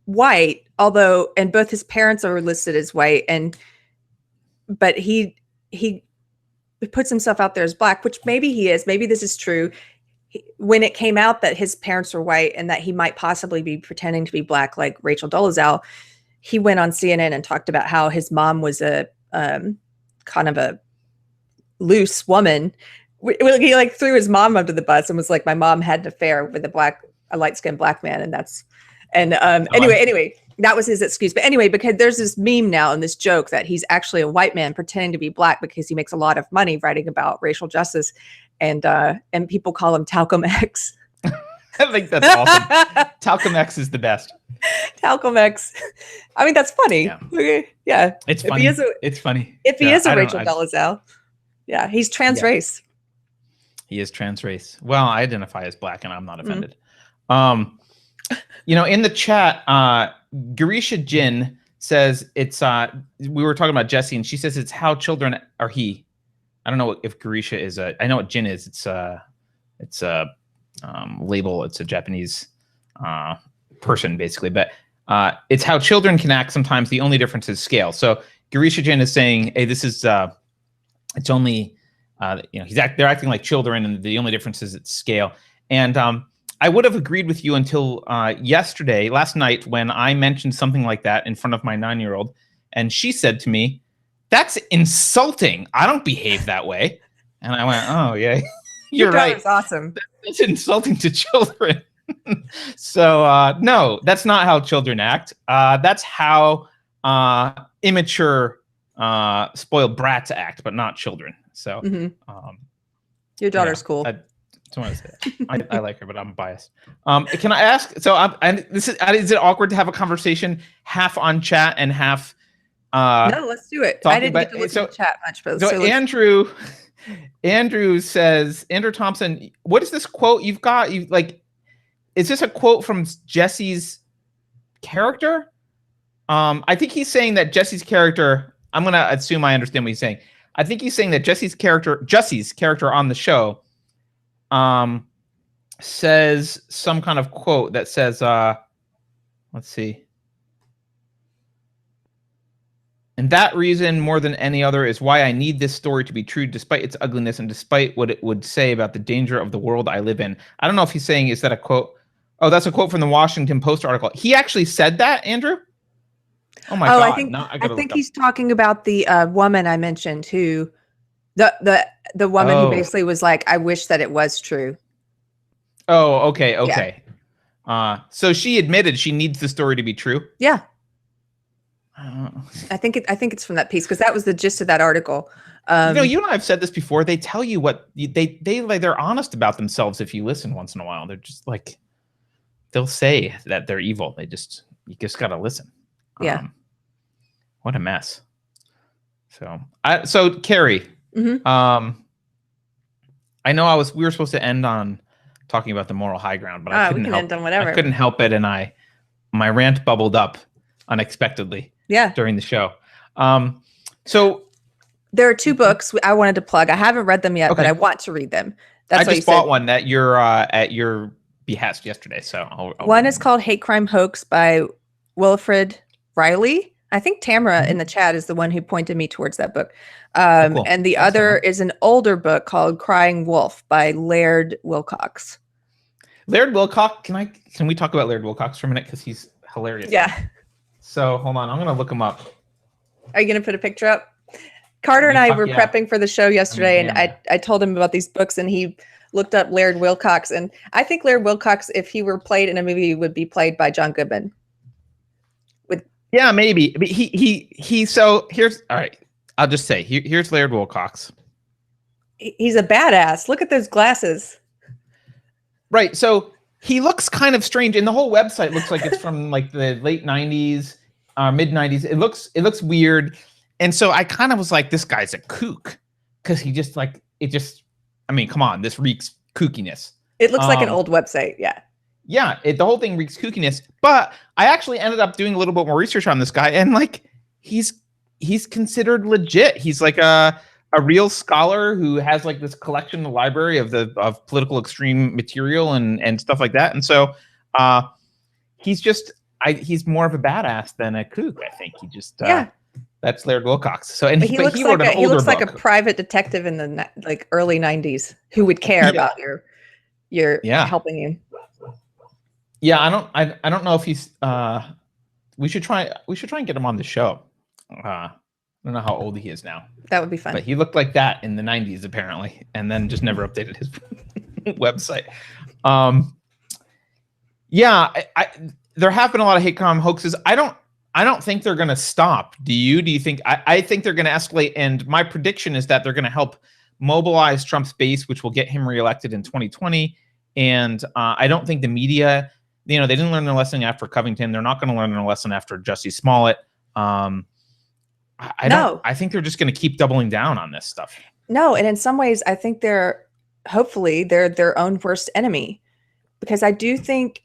A: white, although, and both his parents are listed as white, but he puts himself out there as black, which maybe he is. Maybe this is true. When it came out that his parents were white and that he might possibly be pretending to be black, like Rachel Dolezal, he went on CNN and talked about how his mom was a kind of a loose woman. He like threw his mom under the bus and was like, my mom had an affair with a light-skinned black man. Anyway, that was his excuse. But anyway, because there's this meme now and this joke that he's actually a white man pretending to be black because he makes a lot of money writing about racial justice, and people call him Talcum X.
B: I think that's awesome. Talcum X is the best.
A: Talcum X. I mean, that's funny. Yeah.
B: It's funny. It's funny.
A: If he is a Rachel Dolezal. Yeah, he's trans race.
B: He is trans race. Well, I identify as black and I'm not offended. In the chat, Garisha Jin says it's we were talking about Jussie, and she says it's how children are he. I don't know if Garisha is I know what Jin is. It's a label. It's a Japanese person basically, but it's how children can act sometimes. The only difference is scale. So Garisha Jin is saying, hey, this is it's only they're acting like children, and the only difference is its scale. And I would have agreed with you until last night, when I mentioned something like that in front of my 9-year-old, and she said to me, "That's insulting. I don't behave that way." And I went, "Oh yeah, you're right.
A: That's awesome.
B: That's insulting to children." So no, that's not how children act. That's how immature, spoiled brats act, but not children. So
A: your daughter's cool.
B: I want to say that. I like her, but I'm biased. Can I ask? So, is it awkward to have a conversation half on chat and half?
A: No, let's do it. I didn't get to look at the chat much, but
B: so Andrew says, Andrew Thompson, what is this quote you've got? Is this a quote from Jessie's character? I think he's saying that Jessie's character. I'm gonna assume I understand what he's saying. I think he's saying that Jussie's character on the show says some kind of quote that says, let's see. And that reason, more than any other, is why I need this story to be true, despite its ugliness and despite what it would say about the danger of the world I live in. I don't know if he's saying, is that a quote? Oh, that's a quote from the Washington Post article. He actually said that, Andrew? Oh my God.
A: I think he's talking about the woman I mentioned who, the woman who basically was like, I wish that it was true.
B: Oh, okay. Yeah. So she admitted she needs the story to be true?
A: Yeah. I think it's from that piece, because that was the gist of that article.
B: You and I have said this before. They tell you what they're honest about themselves. If you listen once in a while, they're just like, they'll say that they're evil. You just got to listen.
A: Yeah.
B: What a mess. So Keri,
A: Mm-hmm.
B: I know we were supposed to end on talking about the moral high ground, but I couldn't
A: end on whatever.
B: I couldn't help it, and my rant bubbled up unexpectedly.
A: Yeah.
B: During the show. So
A: there are 2 books I wanted to plug. I haven't read them yet, but I want to read them.
B: That's I just bought one that you're at your behest yesterday. So
A: one is called Hate Crime Hoax by Wilfred Riley. I think Tamara in the chat is the one who pointed me towards that book. Cool. And the other is an older book called Crying Wolf by Laird Wilcox.
B: Laird Wilcox, can we talk about Laird Wilcox for a minute? Because he's hilarious.
A: Yeah.
B: So hold on, I'm going to look him up.
A: Are you going to put a picture up? Carter and I were prepping for the show yesterday, and I told him about these books, and he looked up Laird Wilcox. And I think Laird Wilcox, if he were played in a movie, would be played by John Goodman.
B: Yeah, maybe. But so here's, all right, I'll just say, here's Laird Wilcox.
A: He's a badass. Look at those glasses.
B: Right, so he looks kind of strange, and the whole website looks like it's from like the late 90s, mid 90s. It looks weird. And so I kind of was like, this guy's a kook, because he just like, I mean, come on, this reeks kookiness.
A: It looks like an old website. Yeah.
B: Yeah. The whole thing reeks kookiness, but I actually ended up doing a little bit more research on this guy, and like, he's considered legit. He's like a real scholar who has like this collection in the library of political extreme material and stuff like that. And so he's more of a badass than a kook. I think he just, that's Laird Wilcox. So, and he looks
A: like a private detective in the like early 90s who would care about your helping you.
B: Yeah. I don't know if he's, we should try and get him on the show. I don't know how old he is now.
A: That would be fun.
B: But he looked like that in the 90s apparently, and then just never updated his website. There have been a lot of hate crime hoaxes. I don't think they're going to stop. Do you think? I think they're going to escalate, and my prediction is that they're going to help mobilize Trump's base, which will get him reelected in 2020. And I don't think the media, they didn't learn their lesson after Covington. They're not going to learn their lesson after Jussie Smollett. I think they're just going to keep doubling down on this stuff.
A: No, and in some ways, I think they're their own worst enemy, because I do think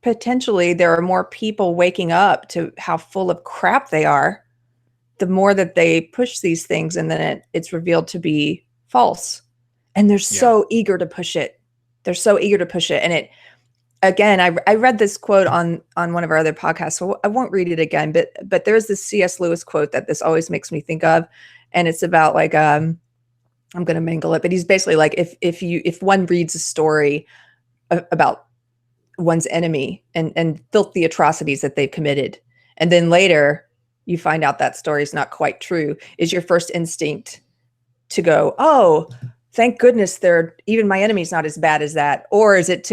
A: potentially there are more people waking up to how full of crap they are, the more that they push these things, and then it's revealed to be false. And they're so eager to push it. They're so eager to push it. And it, again, I read this quote on one of our other podcasts, so I won't read it again, but there's this C.S. Lewis quote that this always makes me think of. And it's about like, I'm going to mangle it, but he's basically like, if one reads a story about one's enemy and filthy atrocities that they've committed, and then later you find out that story is not quite true, is your first instinct to go, oh, thank goodness even my enemy's not as bad as that? Or is it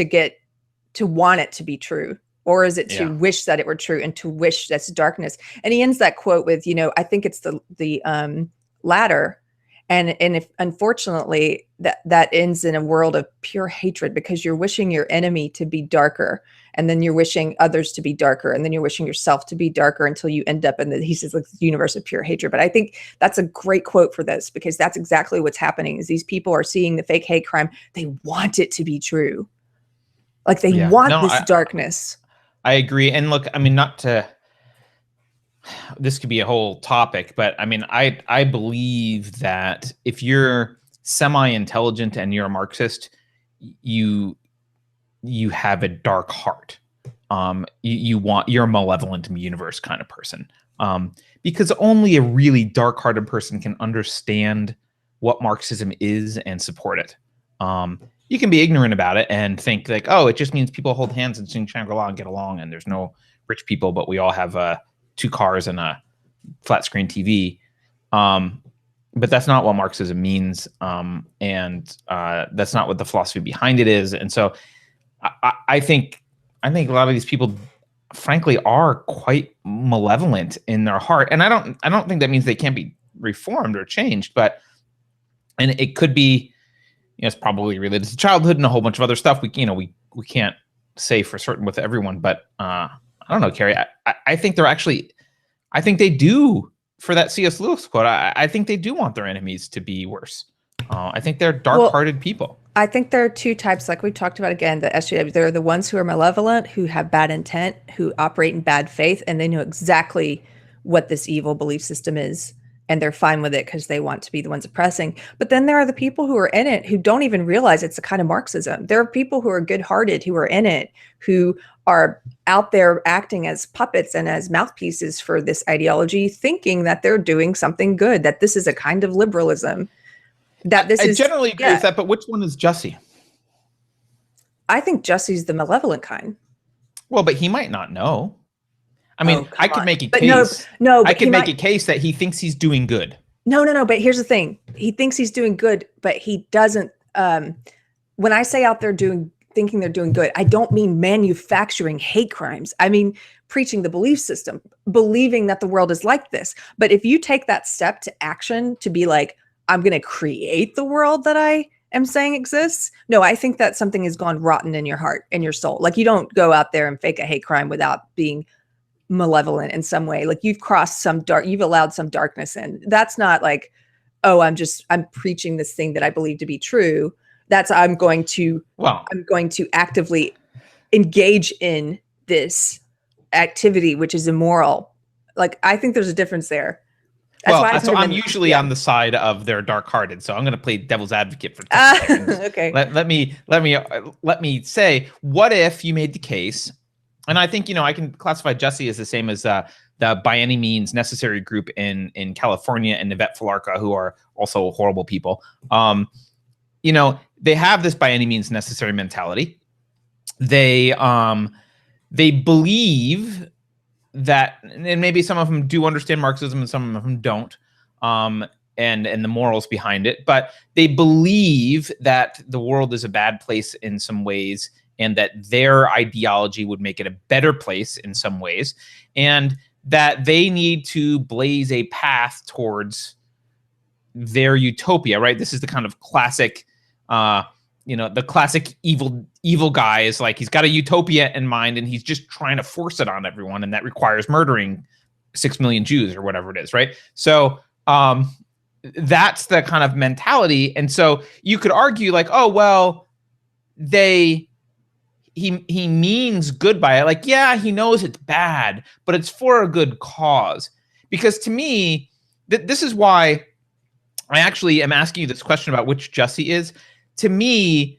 A: to want it to be true? Or is it to wish that it were true and to wish that's darkness? And he ends that quote with, I think it's the latter. And if unfortunately that ends in a world of pure hatred, because you're wishing your enemy to be darker, and then you're wishing others to be darker, and then you're wishing yourself to be darker until you end up in he says, like, the universe of pure hatred. But I think that's a great quote for this, because that's exactly what's happening. Is these people are seeing the fake hate crime. They want it to be true. Like they want this darkness.
B: I agree. And look, I mean, this could be a whole topic, but I mean, I believe that if you're semi-intelligent and you're a Marxist, you have a dark heart. You're a malevolent universe kind of person. Because only a really dark-hearted person can understand what Marxism is and support it. You can be ignorant about it and think like, oh, it just means people hold hands and sing Shangri-La and get along, and there's no rich people, but we all have 2 cars and a flat screen TV. But that's not what Marxism means. And that's not what the philosophy behind it is. And so I think a lot of these people, frankly, are quite malevolent in their heart. And I don't think that means they can't be reformed or changed, and it could be, it's probably related to childhood and a whole bunch of other stuff. We can't say for certain with everyone, but I don't know, Keri. I think they do for that C.S. Lewis quote, I think they do want their enemies to be worse. I think they're dark-hearted people.
A: I think there are two types, like we talked about again, the SJW. There are the ones who are malevolent, who have bad intent, who operate in bad faith, and they know exactly what this evil belief system is, and they're fine with it because they want to be the ones oppressing. But then there are the people who are in it who don't even realize it's a kind of Marxism. There are people who are good-hearted, who are in it, who are out there acting as puppets and as mouthpieces for this ideology, thinking that they're doing something good, that this is a kind of liberalism. I
B: generally agree with that, but which one is Jussie?
A: I think Jussie's the malevolent kind.
B: Well, but he might not know. I mean, I could make a
A: but
B: case.
A: No,
B: I could make a case that he thinks he's doing good.
A: No. But here's the thing: he thinks he's doing good, but he doesn't. When I say out there thinking they're doing good, I don't mean manufacturing hate crimes. I mean preaching the belief system, believing that the world is like this. But if you take that step to action to be like, I'm going to create the world that I am saying exists. No, I think that something has gone rotten in your heart and your soul. Like, you don't go out there and fake a hate crime without being malevolent in some way. Like, you've allowed some darkness in. That's not like, oh, I'm preaching this thing that I believe to be true. That's I'm going to actively engage in this activity, which is immoral. Like, I think there's a difference there.
B: So I'm usually on the side of they're dark-hearted, so I'm going to play devil's advocate for 10 seconds.
A: Okay.
B: Let me say, what if you made the case, and I think I can classify Jussie as the same as the by any means necessary group in California and Yvette Falarca, who are also horrible people. They have this by any means necessary mentality. They believe that, and maybe some of them do understand Marxism and some of them don't, and the morals behind it, but they believe that the world is a bad place in some ways and that their ideology would make it a better place in some ways, and that they need to blaze a path towards their utopia, right? This is the kind of classic, the classic evil guy is like, he's got a utopia in mind and he's just trying to force it on everyone, and that requires murdering 6 million Jews or whatever it is, right? So that's the kind of mentality. And so you could argue like, oh, well, he means good by it. Like, yeah, he knows it's bad, but it's for a good cause. Because to me, this is why I actually am asking you this question about which Jussie is. To me,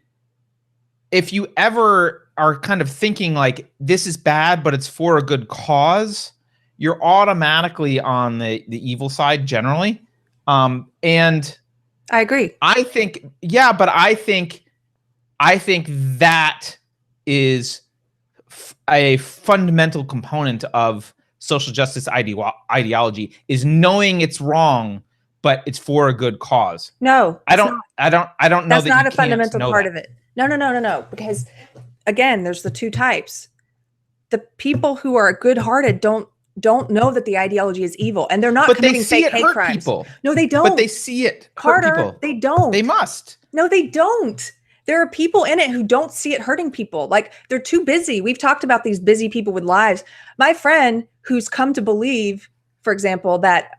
B: if you ever are kind of thinking like this is bad, but it's for a good cause, you're automatically on the evil side generally. And
A: I agree.
B: I think, yeah, but I think that is a fundamental component of social justice ideology, is knowing it's wrong, but it's for a good cause.
A: No,
B: I don't know.
A: That's not a fundamental part of it. No. Because again, there's the two types. The people who are good-hearted don't know that the ideology is evil, and they're not committing fake hate crimes.
B: People.
A: No, they don't.
B: But they see it.
A: Carter,
B: people.
A: They don't.
B: They must.
A: No, they don't. There are people in it who don't see it hurting people. Like, they're too busy. We've talked about these busy people with lives. My friend who's come to believe, for example, that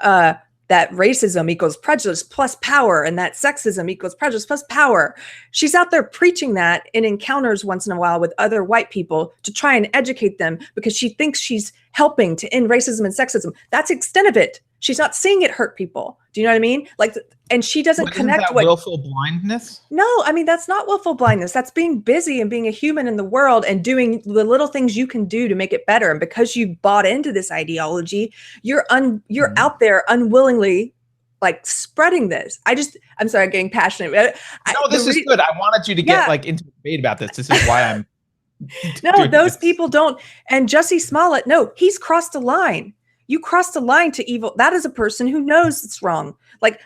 A: racism equals prejudice plus power, and that sexism equals prejudice plus power. She's out there preaching that in encounters once in a while with other white people to try and educate them because she thinks she's helping to end racism and sexism. That's the extent of it. She's not seeing it hurt people. Do you know what I mean? Like, and she doesn't connect
B: with willful blindness.
A: No, I mean, that's not willful blindness. That's being busy and being a human in the world and doing the little things you can do to make it better. And because you bought into this ideology, you're out there unwillingly like spreading this. I'm sorry, I'm getting passionate.
B: No, this is good. I wanted you to get like into a debate about this. This is why I'm.
A: No, those people don't. And Jussie Smollett, no, he's crossed a line. You crossed a line to evil. That is a person who knows it's wrong. Like,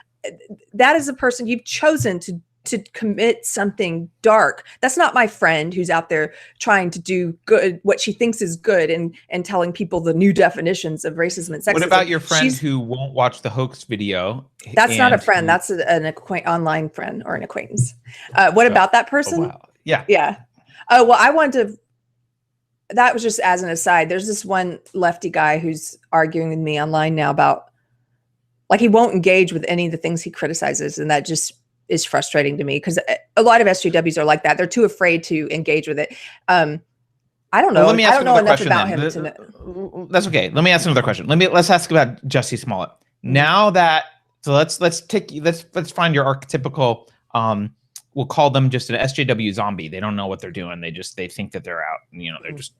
A: that is a person you've chosen to commit something dark. That's not my friend who's out there trying to do good, what she thinks is good, and telling people the new definitions of racism and sexism.
B: What about your friend who won't watch the hoax video?
A: That's not a friend. That's an online friend or an acquaintance. What about that person?
B: Oh, wow. Yeah.
A: Yeah. Oh, well, I wanted to. That was just as an aside. There's this one lefty guy who's arguing with me online now about Like, he won't engage with any of the things he criticizes, and that just is frustrating to me, because a lot of SJWs are like that. They're too afraid to engage with it. I don't know.
B: Well, let me ask
A: I don't know enough
B: question,
A: about
B: then.
A: him to know.
B: That's okay. Let me ask another question. Let's ask about Jussie Smollett. Now that, so let's find your archetypical, we'll call them just an SJW zombie. They don't know what they're doing. They think that they're out. You know, they're just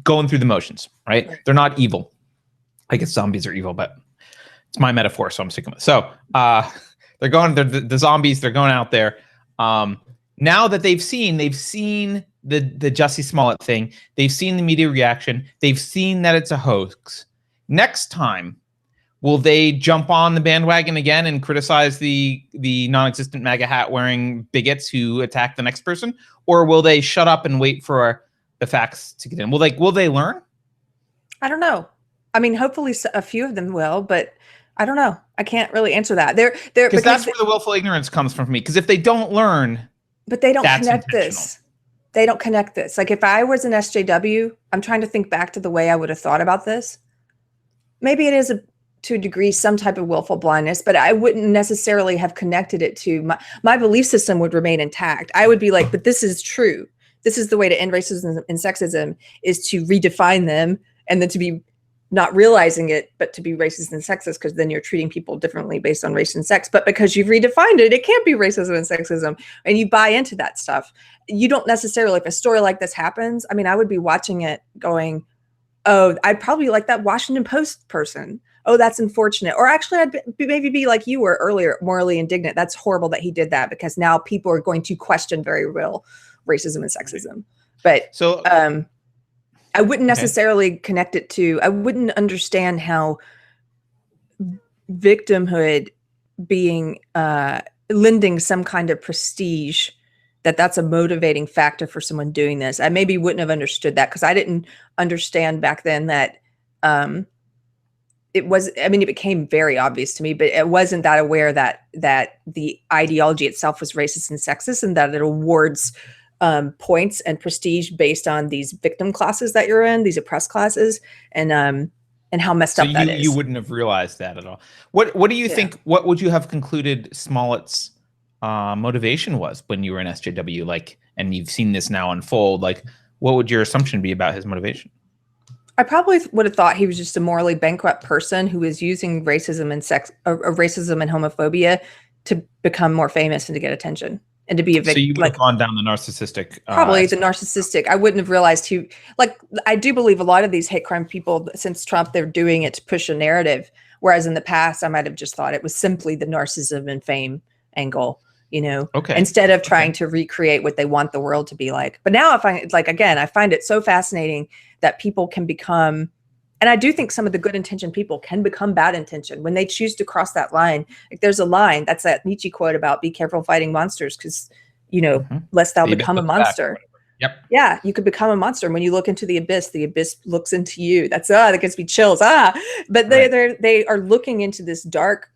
B: going through the motions, right? They're not evil. I guess zombies are evil, but it's my metaphor, so I'm sticking with it. So they're the zombies. They're going out there. Now that they've seen the Jussie Smollett thing, they've seen the media reaction, they've seen that it's a hoax. Next time, will they jump on the bandwagon again and criticize the non-existent MAGA hat wearing bigots who attack the next person, or will they shut up and wait for the facts to get in? Will they learn?
A: I don't know. I mean, hopefully a few of them will, but I don't know. I can't really answer that. Because
B: that's where the willful ignorance comes from for me. Because if they don't learn,
A: but they don't connect this. They don't connect this. Like, if I was an SJW, I'm trying to think back to the way I would have thought about this. Maybe it is to a degree some type of willful blindness, but I wouldn't necessarily have connected it to my belief system would remain intact. I would be like, but this is true. This is the way to end racism and sexism, is to redefine them, and then to be not realizing it, but to be racist and sexist, because then you're treating people differently based on race and sex. But because you've redefined it, it can't be racism and sexism, and you buy into that stuff. You don't necessarily, if a story like this happens, I mean, I would be watching it going, oh, I'd probably like that Washington Post person. Oh, that's unfortunate. Or actually, I'd maybe be like you were earlier, morally indignant. That's horrible that he did that, because now people are going to question very real racism and sexism. But so I wouldn't necessarily connect it to, I wouldn't understand how victimhood being, lending some kind of prestige, that's a motivating factor for someone doing this. I maybe wouldn't have understood that, because I didn't understand back then that it was, I mean, it became very obvious to me, but it wasn't that aware that the ideology itself was racist and sexist, and that it awards points and prestige based on these victim classes that you're in, these oppressed classes, and how messed up that is.
B: You wouldn't have realized that at all. What do you think? What would you have concluded Smollett's motivation was when you were in SJW? Like, and you've seen this now unfold. Like, what would your assumption be about his motivation?
A: I probably would have thought he was just a morally bankrupt person who was using racism and racism and homophobia to become more famous and to get attention. And to be a victim.
B: So you would have gone down the narcissistic.
A: Probably the narcissistic. I wouldn't have realized who, like, I do believe a lot of these hate crime people, since Trump, they're doing it to push a narrative. Whereas in the past, I might have just thought it was simply the narcissism and fame angle, you know, instead of trying to recreate what they want the world to be like. But now I find, like, again, I find it so fascinating that people can become, and I do think some of the good intentioned people can become bad intention when they choose to cross that line. Like, there's a line, that's that Nietzsche quote about be careful fighting monsters, because, you know, lest thou become a monster.
B: Yep.
A: Yeah, you could become a monster. And when you look into the abyss looks into you. That gives me chills. But they are looking into this dark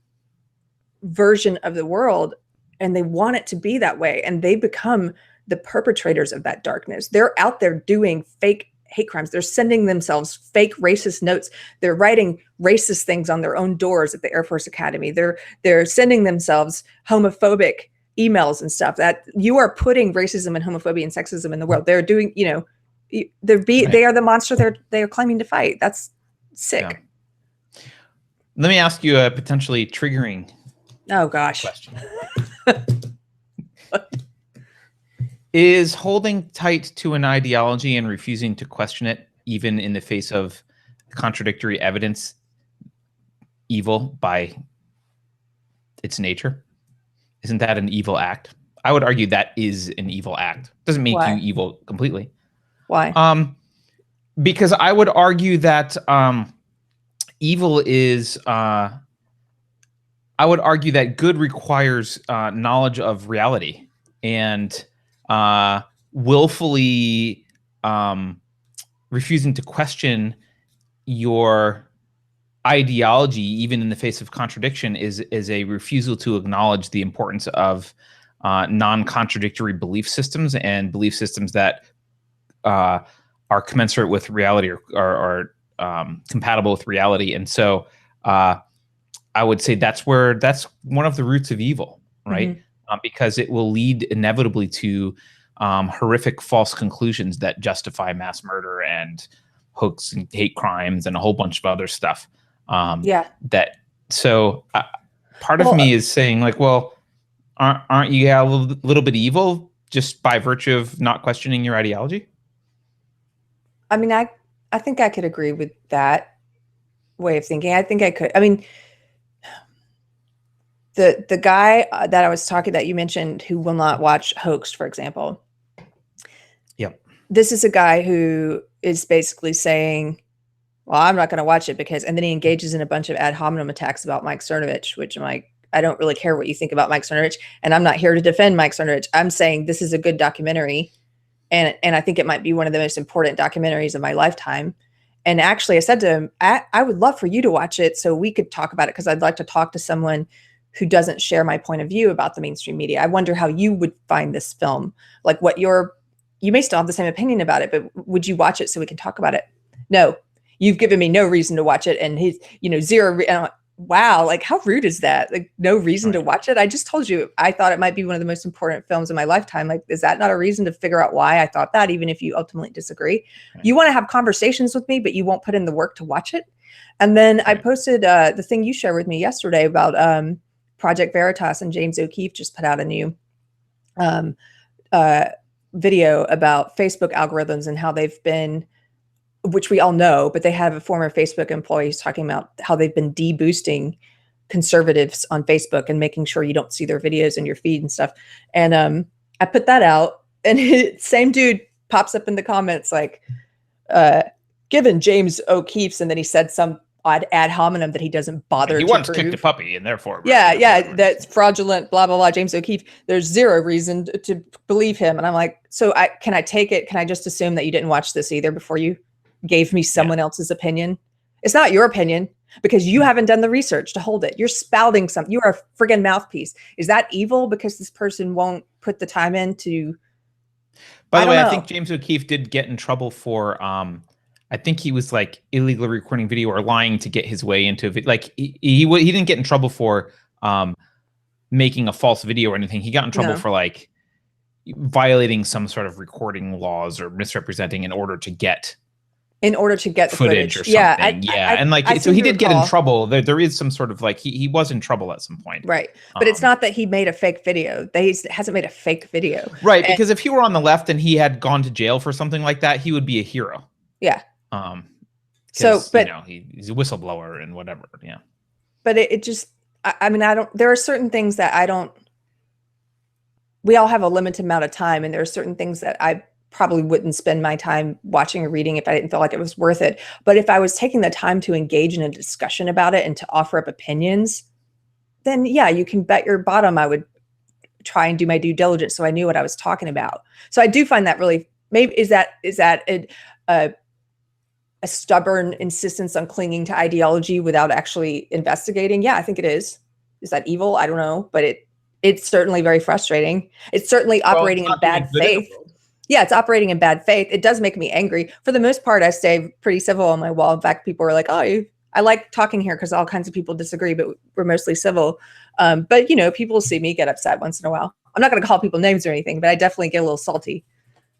A: version of the world, and they want it to be that way. And they become the perpetrators of that darkness. They're out there doing fake hate crimes. They're sending themselves fake racist notes. They're writing racist things on their own doors at the Air Force Academy. They're sending themselves homophobic emails and stuff. That you are putting racism and homophobia and sexism in the world. They're doing, you know, they are the monster they are claiming to fight. That's sick.
B: Yeah. Let me ask you a potentially triggering question. Is holding tight to an ideology and refusing to question it, even in the face of contradictory evidence, evil by its nature? Isn't that an evil act? I would argue that is an evil act. Doesn't make you evil completely.
A: Why?
B: Because I would argue that evil is. I would argue that good requires knowledge of reality, and willfully refusing to question your ideology, even in the face of contradiction, is a refusal to acknowledge the importance of non-contradictory belief systems, and belief systems that are commensurate with reality, or compatible with reality. And so I would say that's one of the roots of evil, right? Because it will lead inevitably to horrific false conclusions that justify mass murder and hoax and hate crimes and a whole bunch of other stuff. Part of me is saying, like, well, aren't you a little bit evil just by virtue of not questioning your ideology?
A: I mean, I think I could agree with that way of thinking. I think I could. I mean, the guy that I was talking that you mentioned who will not watch Hoaxes, for example.
B: Yep.
A: This is a guy who is basically saying, well, I'm not going to watch it because, and then he engages in a bunch of ad hominem attacks about Mike Cernovich, which I'm like, I don't really care what you think about Mike Cernovich, and I'm not here to defend Mike Cernovich. I'm saying this is a good documentary, and I think it might be one of the most important documentaries of my lifetime. And actually, I said to him, I would love for you to watch it so we could talk about it, because I'd like to talk to someone who doesn't share my point of view about the mainstream media. I wonder how you would find this film, like what you may still have the same opinion about it, but would you watch it so we can talk about it? No, you've given me no reason to watch it. And he's, zero. And I'm like, wow, like how rude is that? Like no reason to watch it. I just told you, I thought it might be one of the most important films in my lifetime. Like, is that not a reason to figure out why I thought that, even if you ultimately disagree? You want to have conversations with me, but you won't put in the work to watch it. And then I posted the thing you shared with me yesterday about Project Veritas, and James O'Keefe just put out a new video about Facebook algorithms and how they've been, which we all know, but they have a former Facebook employee talking about how they've been de-boosting conservatives on Facebook and making sure you don't see their videos in your feed and stuff. And I put that out, and same dude pops up in the comments like, given James O'Keefe's, and then he said some odd ad hominem that he doesn't bother
B: he
A: to
B: once
A: prove.
B: kicked a puppy, and therefore
A: that's fraudulent, blah blah blah. James O'Keefe, there's zero reason to believe him. And I'm like, so can I take it? Can I just assume that you didn't watch this either before you gave me someone else's opinion? It's not your opinion because you haven't done the research to hold it. You're spouting something. You are a friggin' mouthpiece. Is that evil because this person won't put the time in to?
B: By the way, I think James O'Keefe did get in trouble for I think he was like illegally recording video or lying to get his way into it. Like he didn't get in trouble for making a false video or anything. He got in trouble for like violating some sort of recording laws or misrepresenting in order to get the footage or something. And like, so he did get in trouble. There is some sort of like, he was in trouble at some point.
A: Right. But it's not that he made a fake video. He hasn't made a fake video.
B: Right. Because if he were on the left and he had gone to jail for something like that, he would be a hero.
A: Yeah.
B: So, but he's a whistleblower and whatever. Yeah.
A: But it just, I mean, there are certain things that we all have a limited amount of time, and there are certain things that I probably wouldn't spend my time watching or reading if I didn't feel like it was worth it. But if I was taking the time to engage in a discussion about it and to offer up opinions, then yeah, you can bet your bottom I would try and do my due diligence so I knew what I was talking about. So I do find that really, maybe is that a stubborn insistence on clinging to ideology without actually investigating? Yeah, I think it is. Is that evil? I don't know, but it's certainly very frustrating. It's certainly operating in bad faith. Yeah, it's operating in bad faith. It does make me angry. For the most part, I stay pretty civil on my wall. In fact, people are like, oh, I like talking here because all kinds of people disagree, but we're mostly civil. But, people see me get upset once in a while. I'm not going to call people names or anything, but I definitely get a little salty.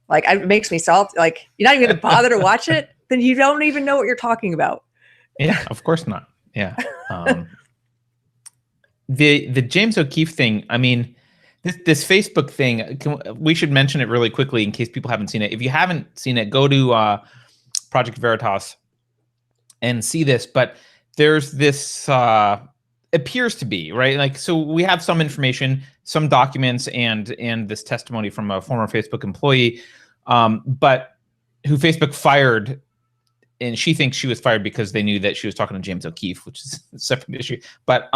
A: Like, it makes me salty. Like, you're not even going to bother to watch it? Then you don't even know what you're talking about.
B: Yeah, of course not. Yeah. The James O'Keefe thing, I mean, this Facebook thing, we should mention it really quickly in case people haven't seen it. If you haven't seen it, go to Project Veritas and see this. But there's this, appears to be, right? Like, so we have some information, some documents, and this testimony from a former Facebook employee, but who Facebook fired. And she thinks she was fired because they knew that she was talking to James O'Keefe, which is a separate issue. But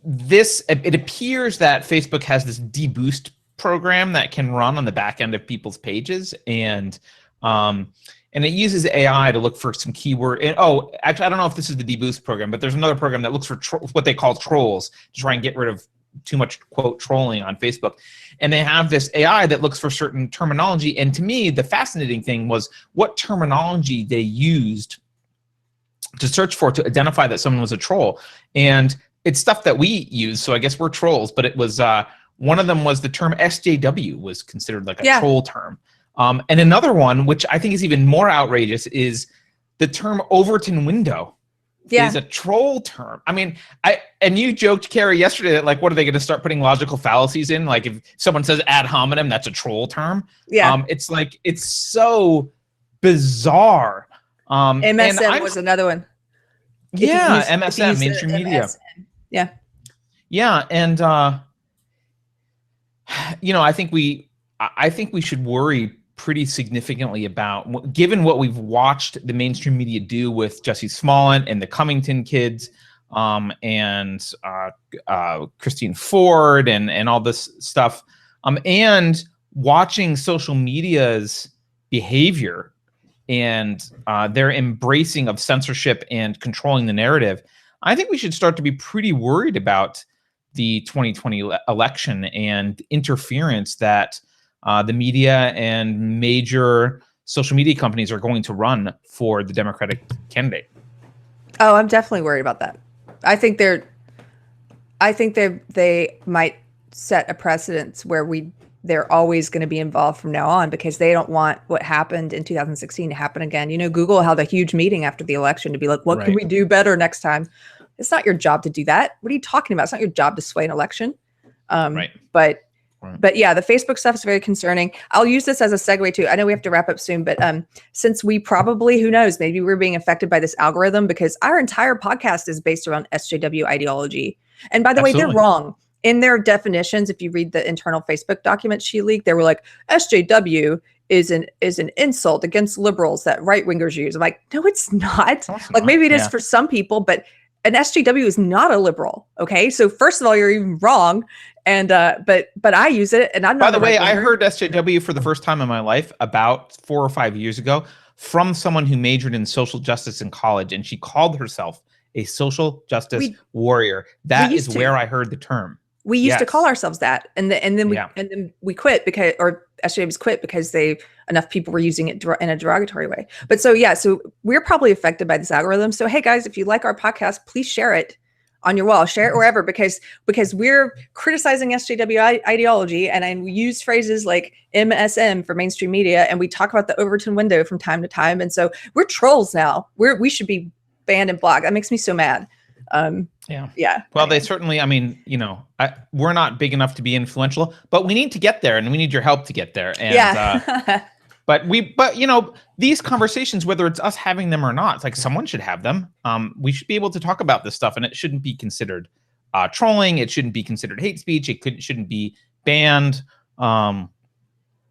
B: it appears that Facebook has this deboost program that can run on the back end of people's pages, and it uses AI to look for some keyword. And actually, I don't know if this is the deboost program, but there's another program that looks for what they call trolls to try and get rid of too much quote trolling on Facebook. And they have this AI that looks for certain terminology. And to me, the fascinating thing was what terminology they used to search for, to identify that someone was a troll. And it's stuff that we use, so I guess we're trolls, but it was, one of them was the term SJW was considered like a troll term. And another one, which I think is even more outrageous, is the term Overton window. Is a troll term. I mean, and you joked, Keri, yesterday that, like, what are they going to start putting logical fallacies in? Like, if someone says ad hominem, that's a troll term. It's like, it's so bizarre.
A: MSM was another one.
B: MSM, mainstream media. And I think we should worry pretty significantly about, given what we've watched the mainstream media do with Jussie Smollett and the Covington kids, and Christine Ford and all this stuff, and watching social media's behavior and their embracing of censorship and controlling the narrative. I think we should start to be pretty worried about the 2020 election and interference that the media and major social media companies are going to run for the Democratic candidate.
A: Oh, I'm definitely worried about that. I think they might set a precedence where they're always going to be involved from now on, because they don't want what happened in 2016 to happen again. Google held a huge meeting after the election to be like, what can we do better next time? It's not your job to do that. What are you talking about? It's not your job to sway an election. But yeah, the Facebook stuff is very concerning. I'll use this as a segue too. I know we have to wrap up soon, but since we probably, who knows, maybe we're being affected by this algorithm, because our entire podcast is based around SJW ideology. And by the way, they're wrong. In their definitions, if you read the internal Facebook document she leaked, they were like, SJW is an insult against liberals that right-wingers use. I'm like, no, it's not. Like, maybe it is for some people, but an SJW is not a liberal. Okay, so first of all, you're even wrong. And but I use it, and I'm not.
B: By the way, I heard SJW for the first time in my life about 4 or 5 years ago from someone who majored in social justice in college, and she called herself a social justice warrior. That is where I heard the term.
A: We used to call ourselves that, and then we quit because, or SJWs quit because enough people were using it in a derogatory way. But so we're probably affected by this algorithm. So hey guys, if you like our podcast, please share it on your wall, share it wherever, because we're criticizing SJW ideology, and we use phrases like MSM for mainstream media, and we talk about the Overton window from time to time, and so we're trolls now. We should be banned and blocked. That makes me so mad. Well, they certainly, I mean, we're not big enough to be influential, but we need to get there, and we need your help to get there. And but these conversations, whether it's us having them or not, it's like someone should have them. We should be able to talk about this stuff, and it shouldn't be considered trolling. It shouldn't be considered hate speech. It shouldn't be banned.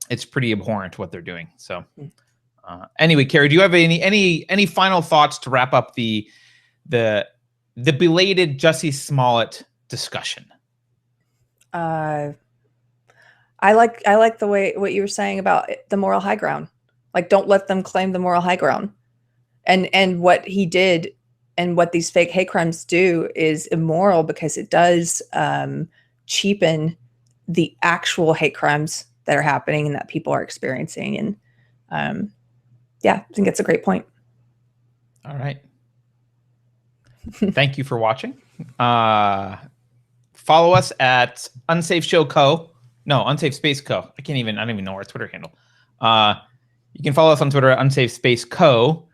A: It's pretty abhorrent what they're doing. So anyway, Keri, do you have any final thoughts to wrap up the belated Jussie Smollett discussion? I like the way what you were saying about the moral high ground. Like, don't let them claim the moral high ground. And what he did and what these fake hate crimes do is immoral, because it does cheapen the actual hate crimes that are happening and that people are experiencing. And I think it's a great point.
B: All right. Thank you for watching. Follow us at Unsafe Space Co. I don't even know our Twitter handle. You can follow us on Twitter at Unsafe Space Co,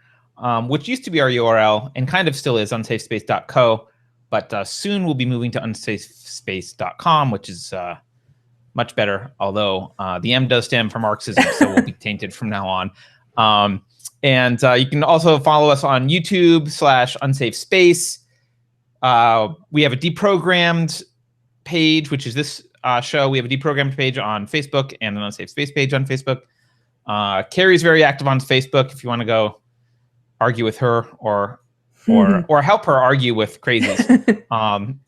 B: which used to be our URL and kind of still is unsafespace.co. But soon we'll be moving to unsafespace.com, which is much better. Although the M does stand for Marxism, so we'll be tainted from now on. And you can also follow us on YouTube/Unsafe Space. We have a Deprogrammed page, which is this show. We have a Deprogrammed page on Facebook and an Unsafe Space page on Facebook. Keri's very active on Facebook. If you want to go argue with her or help her argue with crazies,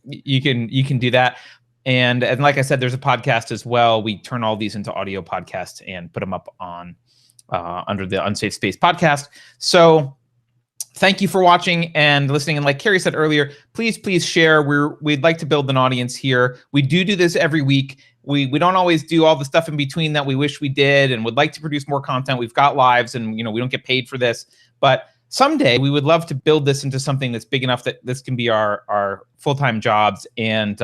B: you can do that. And like I said, there's a podcast as well. We turn all these into audio podcasts and put them up on under the Unsafe Space podcast. So thank you for watching and listening. And like Keri said earlier, please share. We'd like to build an audience here. We do this every week. We don't always do all the stuff in between that we wish we did, and would like to produce more content. We've got lives, and we don't get paid for this, but someday we would love to build this into something that's big enough that this can be our full-time jobs. And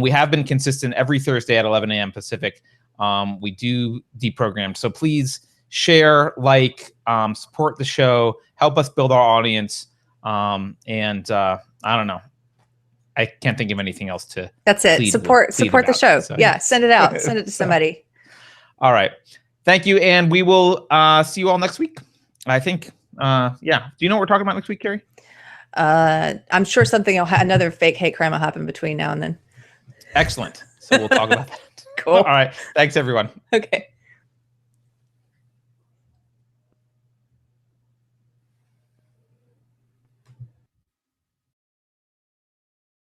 B: we have been consistent every Thursday at 11 a.m. Pacific. We do Deprogrammed. So please share, support the show, help us build our audience. I don't know. I can't think of anything else to.
A: That's it. Support the show. So, yeah. Send it out. Send it to somebody.
B: All right. Thank you. And we will see you all next week. I think. Do you know what we're talking about next week, Keri?
A: I'm sure something another fake hate crime will happen between now and then.
B: Excellent. So we'll talk about that.
A: Cool.
B: All right. Thanks, everyone.
A: Okay.